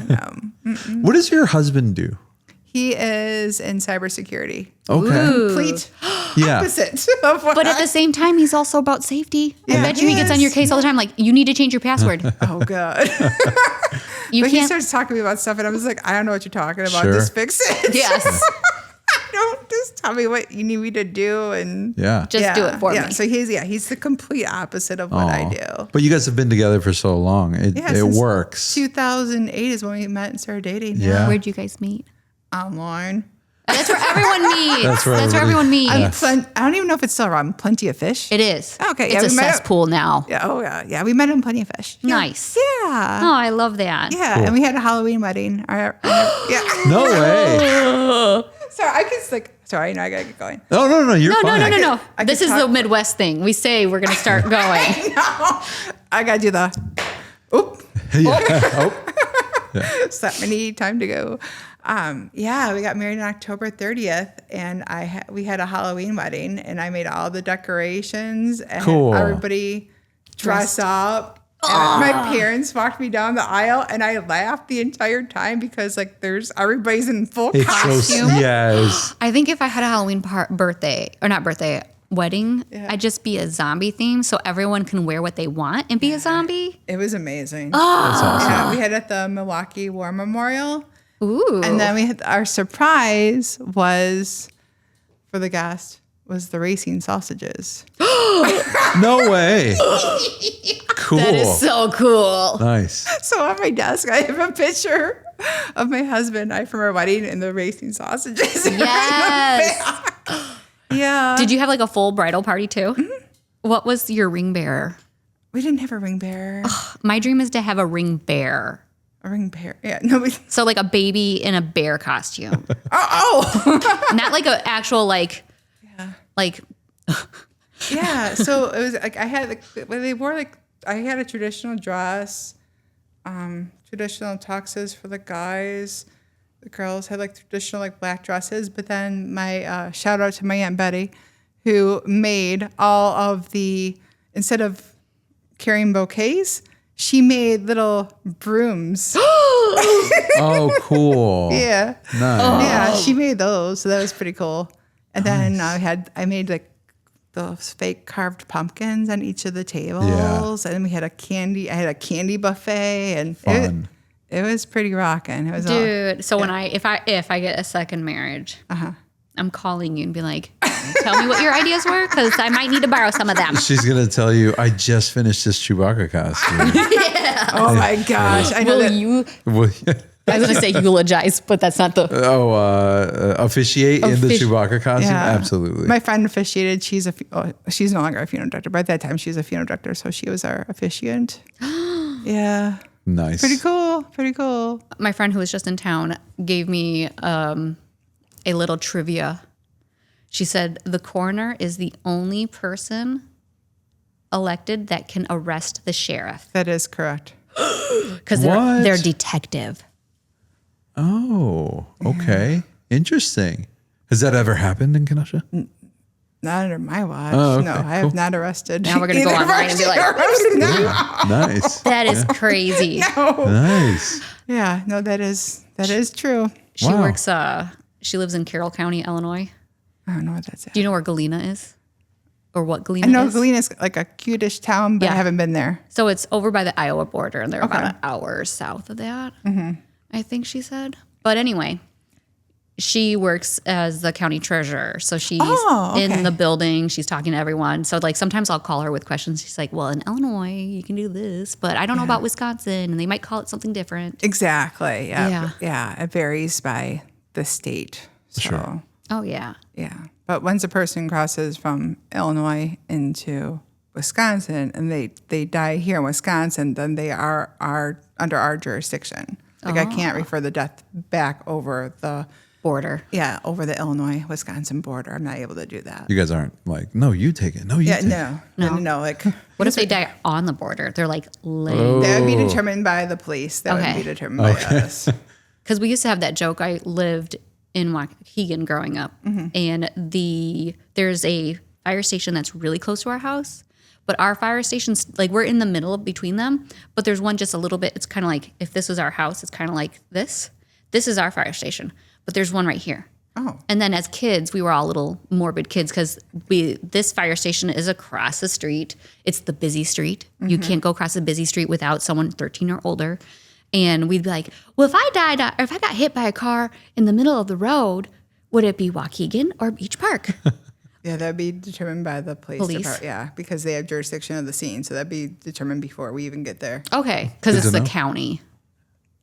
S5: What does your husband do?
S4: He is in cybersecurity.
S5: Okay.
S4: Complete
S5: Yeah.
S4: opposite of what
S2: But at the same time, he's also about safety. I
S4: Yeah,
S2: bet you he gets on
S4: he
S2: your
S4: is.
S2: case all the time. Like, you need to change your password.
S4: Oh, God.
S2: You
S4: But he
S2: can't.
S4: starts talking to me about stuff, and I was like, I don't know what you're talking about.
S5: Sure.
S4: Just fix it.
S2: Yes.
S4: Don't just tell me what you need me to do. And
S5: Yeah.
S2: Just do it for me.
S4: So he's the complete opposite of what I
S5: Aw.
S4: do.
S5: But you guys have been together for so long. It
S4: since
S5: works.
S4: 2008 is when we met and started dating.
S5: Yeah.
S2: Where'd you guys meet?
S4: Online.
S2: That's where everyone meets.
S5: That's
S2: That's
S5: where
S2: where,
S5: everybody-
S2: everyone meets.
S4: I don't even know if it's still around. Plenty of Fish.
S2: It is.
S4: Okay,
S2: It's
S4: yeah,
S2: a
S4: we met-
S2: cesspool now.
S4: Yeah. Oh yeah. Yeah. We met in Plenty of Fish. Yeah.
S2: Nice.
S4: Yeah.
S2: Oh, I love that.
S4: Yeah.
S5: Cool.
S4: And we had a Halloween wedding. Yeah.
S5: No way.
S4: Sorry, I can like. Sorry, now I gotta get going.
S5: No. You're
S2: No,
S5: fine.
S2: no.
S4: I
S2: This
S4: could
S2: is the
S4: talk-
S2: Midwest thing. We say we're going to start going.
S4: I gotta do the. Oop.
S5: Yeah.
S4: Slap my knee. Time to go. Yeah, we got married on October 30th, and we had a Halloween wedding, and I made all the decorations and
S5: Cool.
S4: everybody dressed up. And my parents walked me down the aisle, and I laughed the entire time because like everybody's in full
S5: It's
S4: costume.
S5: so yes.
S2: I think if I had a Halloween wedding, I'd just be a zombie theme so everyone can wear what they want and be a zombie.
S4: It was amazing.
S5: That's awesome.
S4: Yeah, we had it at the Milwaukee War Memorial.
S2: Ooh.
S4: And then we had our surprise was for the guest was the racing sausages.
S5: No way. Cool.
S2: That is so cool.
S5: Nice.
S4: So on my desk, I have a picture of my husband and I from our wedding and the racing sausages.
S2: Yes.
S4: Yeah.
S2: Did you have like a full bridal party too? What was your ring bearer?
S4: We didn't have a ring bearer.
S2: My dream is to have a ring bear.
S4: A ring bearer. Yeah. No.
S2: So like a baby in a bear costume.
S4: Oh.
S2: Not like an actual like
S4: Yeah. So it was like I had I had a traditional dress, traditional tuxes for the guys. The girls had like traditional like black dresses, but then my shout out to my Aunt Betty, who made all of instead of carrying bouquets, she made little brooms.
S5: Oh, cool.
S4: Yeah.
S5: Nice.
S4: Yeah, she made those, so that was pretty cool. And then I made like those fake carved pumpkins on each of the tables, and then I had a candy buffet, and
S5: Fun.
S4: it was pretty rocking.
S2: dude. So when if I get a second marriage, I'm calling you and be like, Tell me what your ideas were, because I might need to borrow some of them.
S5: She's gonna tell you, I just finished this Chewbacca costume.
S4: Oh my gosh. I know
S2: Will
S4: that.
S2: you?
S5: Well,
S2: I was going to say eulogize, but that's not the.
S5: officiate in the Chewbacca costume?
S4: Yeah.
S5: Absolutely.
S4: My friend officiated. She's no longer a funeral director, but at that time she was a funeral director, so she was our officiant. Yeah.
S5: Nice.
S4: Pretty cool. Pretty cool.
S2: My friend who was just in town gave me a little trivia. She said the coroner is the only person elected that can arrest the sheriff
S4: That is correct.
S2: because
S5: What?
S2: they're detective.
S5: Oh, okay. Interesting. Has that ever happened in Kenosha?
S4: Not under my watch.
S5: Oh, okay,
S4: No, I have not arrested.
S2: Now we're gonna go
S4: either
S2: online and be like,
S4: sheriff.
S5: Nice.
S2: That is crazy.
S5: Nice.
S4: Yeah, no, that is true.
S2: She
S5: Wow.
S2: works. She lives in Carroll County, Illinois.
S4: I don't know what that's at.
S2: Do you know where Galena is, or what Galena
S4: I know
S2: is?
S4: Galena's like a cutish town, but I
S2: Yeah.
S4: haven't been there.
S2: So it's over by the Iowa border, and they're about
S4: Okay.
S2: an hour south of that. I think she said. But anyway, she works as the county treasurer. So she's
S4: okay.
S2: in the building. She's talking to everyone. So like sometimes I'll call her with questions. She's like, well, in Illinois, you can do this, but I don't know about Wisconsin, and they might call it something different.
S4: Exactly. Yeah.
S2: Yeah.
S4: Yeah. It varies by the state. So,
S5: Sure.
S2: Oh, yeah.
S4: yeah. But once a person crosses from Illinois into Wisconsin and they die here in Wisconsin, then they are under our jurisdiction. Like I can't refer the death back over the
S2: Border.
S4: over the Illinois-Wisconsin border. I'm not able to do that.
S5: You guys aren't like, no, you take it. No, you take it.
S4: No. Like
S2: What if they die on the border? They're like,
S4: that would be determined by the police. That
S2: Okay.
S4: would be determined by us.
S2: because we used to have that joke. I lived in Waukegan growing up, and there's a fire station that's really close to our house. But our fire stations, like we're in the middle between them, but there's one just a little bit. It's kind of like if this was our house, it's kind of like this. This is our fire station, but there's one right here.
S4: Oh.
S2: And then as kids, we were all little morbid kids because this fire station is across the street. It's the busy street. You can't go across a busy street without someone 13 or older. And we'd be like, well, if I died or if I got hit by a car in the middle of the road, would it be Waukegan or Beach Park?
S4: Yeah, that'd be determined by the police department. Yeah, because they have jurisdiction of the scene. So that'd be determined before we even get there.
S2: Okay, because
S5: Good
S2: it's
S5: to
S2: the
S5: know.
S2: county.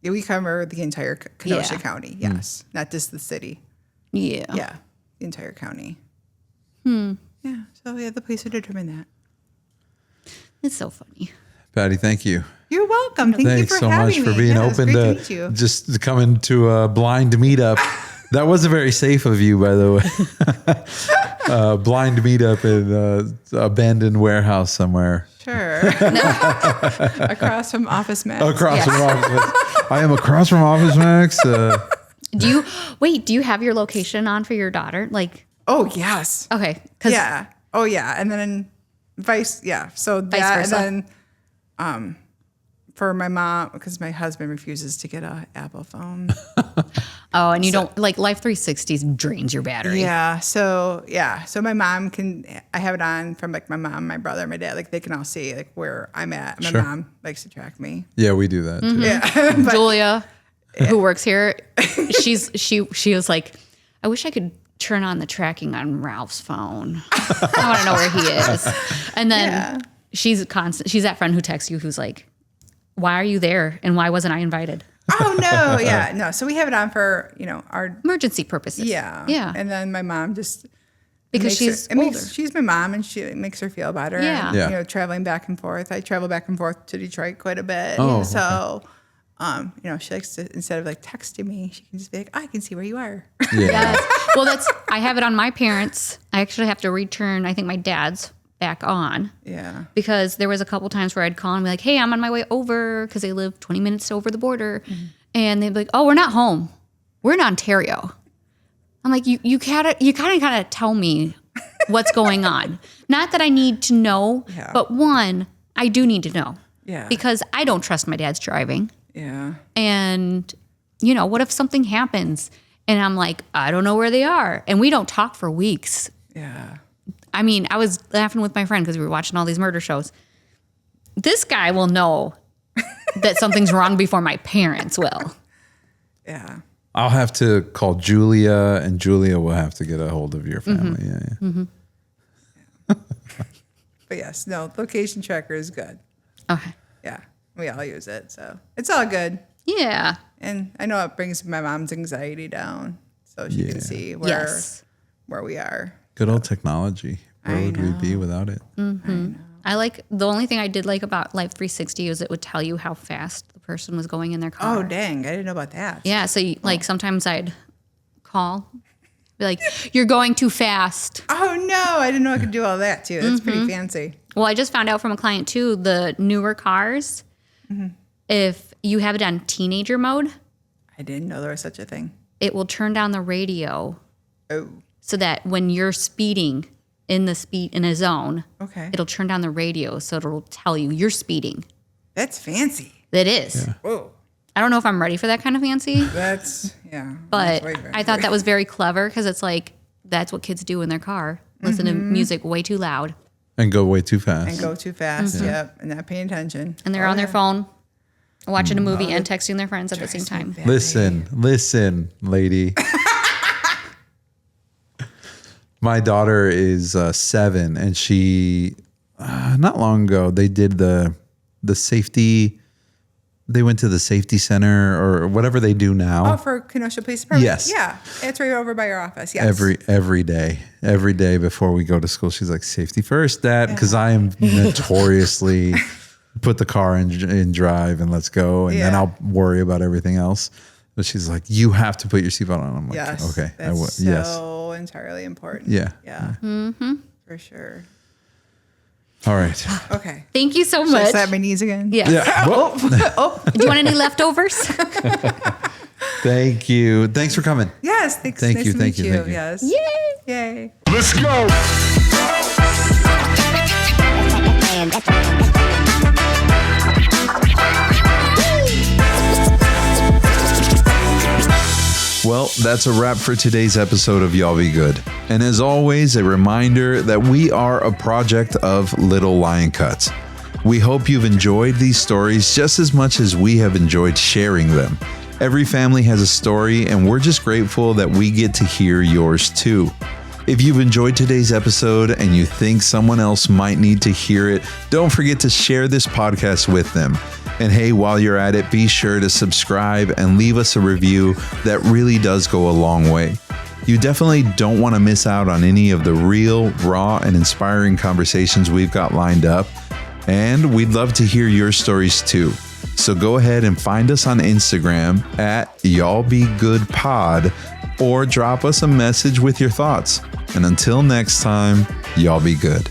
S4: Yeah, we cover the entire Kenosha
S2: Yeah.
S4: County. Yes, not just the city.
S2: Yeah.
S4: Yeah, the entire county. Yeah, so yeah, the police would determine that.
S2: It's so funny.
S5: Patty, thank you.
S4: You're welcome. Thank
S5: Thanks
S4: you for
S5: so
S4: having
S5: much for
S4: me.
S5: being
S4: Yeah, it was
S5: open
S4: great
S5: to
S4: meet you.
S5: just coming to a blind meetup. That wasn't very safe of you, by the way. Blind meetup in an abandoned warehouse somewhere.
S4: Sure. Across from Office Max.
S5: Across
S2: Yes.
S5: from Office Max. I am across from Office Max.
S2: Do you have your location on for your daughter? Like,
S4: Oh yes.
S2: okay, because
S4: Yeah. Oh yeah. And then So
S2: Vice
S4: that
S2: versa.
S4: and then for my mom, because my husband refuses to get a Apple phone.
S2: and you don't like Life 360 drains your battery.
S4: Yeah. So my mom I have it on from like my mom, my brother, my dad. Like they can all see like where I'm at. My
S5: Sure.
S4: mom likes to track me.
S5: Yeah, we do that too.
S4: Yeah.
S2: Julia, who works here, she was like, I wish I could turn on the tracking on Ralph's phone. I want to know where he is. And then she's that friend who texts you who's like, why are you there? And why wasn't I invited?
S4: Oh no. Yeah. No. So we have it on for, our,
S2: Emergency purposes.
S4: yeah.
S2: Yeah.
S4: And then my mom just,
S2: Because she's older.
S4: she's my mom and it makes her feel better.
S2: Yeah.
S4: And,
S5: Yeah.
S4: traveling back and forth. I travel back and forth to Detroit quite a bit.
S5: Oh,
S4: So, she likes to, instead of like texting me, she can just be like, I can see where you are.
S5: Yeah.
S2: Yes. Well, I have it on my parents. I actually have to return, I think my dad's back on.
S4: Yeah.
S2: Because there was a couple times where I'd call and be like, hey, I'm on my way over because they live 20 minutes over the border. And they'd be like, oh, we're not home. We're in Ontario. I'm like, you kind of tell me what's going on. Not that I need to know,
S4: Yeah.
S2: but one, I do need to know.
S4: Yeah.
S2: Because I don't trust my dad's driving.
S4: Yeah.
S2: And, what if something happens and I'm like, I don't know where they are. And we don't talk for weeks.
S4: Yeah.
S2: I mean, I was laughing with my friend because we were watching all these murder shows. This guy will know that something's wrong before my parents will.
S4: Yeah.
S5: I'll have to call Julia, and Julia will have to get a hold of your family.
S2: Mm-hmm.
S5: Yeah.
S4: But yes, no, location tracker is good.
S2: Okay.
S4: Yeah, we all use it, so it's all good.
S2: Yeah.
S4: And I know it brings my mom's anxiety down, so she can see where we are.
S5: Good old technology. Where would we be without it?
S2: I like the only thing I did like about Life 360 is it would tell you how fast the person was going in their car.
S4: Oh, dang. I didn't know about that.
S2: Yeah. So like sometimes I'd call, be like, "You're going too fast."
S4: Oh, no. I didn't know I could do all that, too. That's pretty fancy.
S2: Well, I just found out from a client too, the newer cars, if you have it on teenager mode,
S4: I didn't know there was such a thing.
S2: it will turn down the radio
S4: Oh,
S2: so that when you're speeding in a zone,
S4: okay.
S2: it'll turn down the radio so it'll tell you you're speeding.
S4: That's fancy.
S2: It is.
S4: Whoa.
S2: I don't know if I'm ready for that kind of fancy,
S4: That's, yeah.
S2: but
S4: that's way fancy.
S2: I thought that was very clever because it's like that's what kids do in their car. Listen to music way too loud.
S5: And go way too fast.
S4: And go too fast, yep. And not paying attention.
S2: And they're on their phone watching a movie and texting their friends at the same time.
S5: Listen, lady. My daughter is 7, and she not long ago they did the safety. They went to the safety center or whatever they do now.
S4: Oh, for Kenosha Police Department?
S5: Yes.
S4: Yeah. It's right over by your office. Yes.
S5: Every day before we go to school, she's like, "Safety first, Dad," because I am notoriously put the car in drive and let's go, and then I'll worry about everything else. But she's like, "You have to put your seatbelt on." I'm like,
S4: Yes.
S5: "Okay, I
S4: That's
S5: will."
S4: so
S5: Yes.
S4: entirely important.
S5: Yeah.
S4: Yeah. For sure.
S5: All right.
S4: Okay.
S2: Thank you so
S4: Should I
S2: much.
S4: slap my knees again?
S2: Yeah.
S5: Yeah. Well,
S2: Do you want any leftovers?
S5: thank you. Thanks for coming.
S4: Yes. Thanks.
S5: Thank
S4: nice
S5: you,
S4: to
S5: thank
S4: meet
S5: you, thank you.
S4: Yes.
S2: Yay.
S4: Yay.
S3: Let's go.
S1: Well, that's a wrap for today's episode of Y'all Be Good. And as always, a reminder that we are a project of Little Lion Cuts. We hope you've enjoyed these stories just as much as we have enjoyed sharing them. Every family has a story, and we're just grateful that we get to hear yours too. If you've enjoyed today's episode and you think someone else might need to hear it, don't forget to share this podcast with them. And hey, while you're at it, be sure to subscribe and leave us a review. That really does go a long way. You definitely don't want to miss out on any of the real, raw, and inspiring conversations we've got lined up. And we'd love to hear your stories too. So go ahead and find us on Instagram at y'allbegoodpod or drop us a message with your thoughts. And until next time, y'all be good.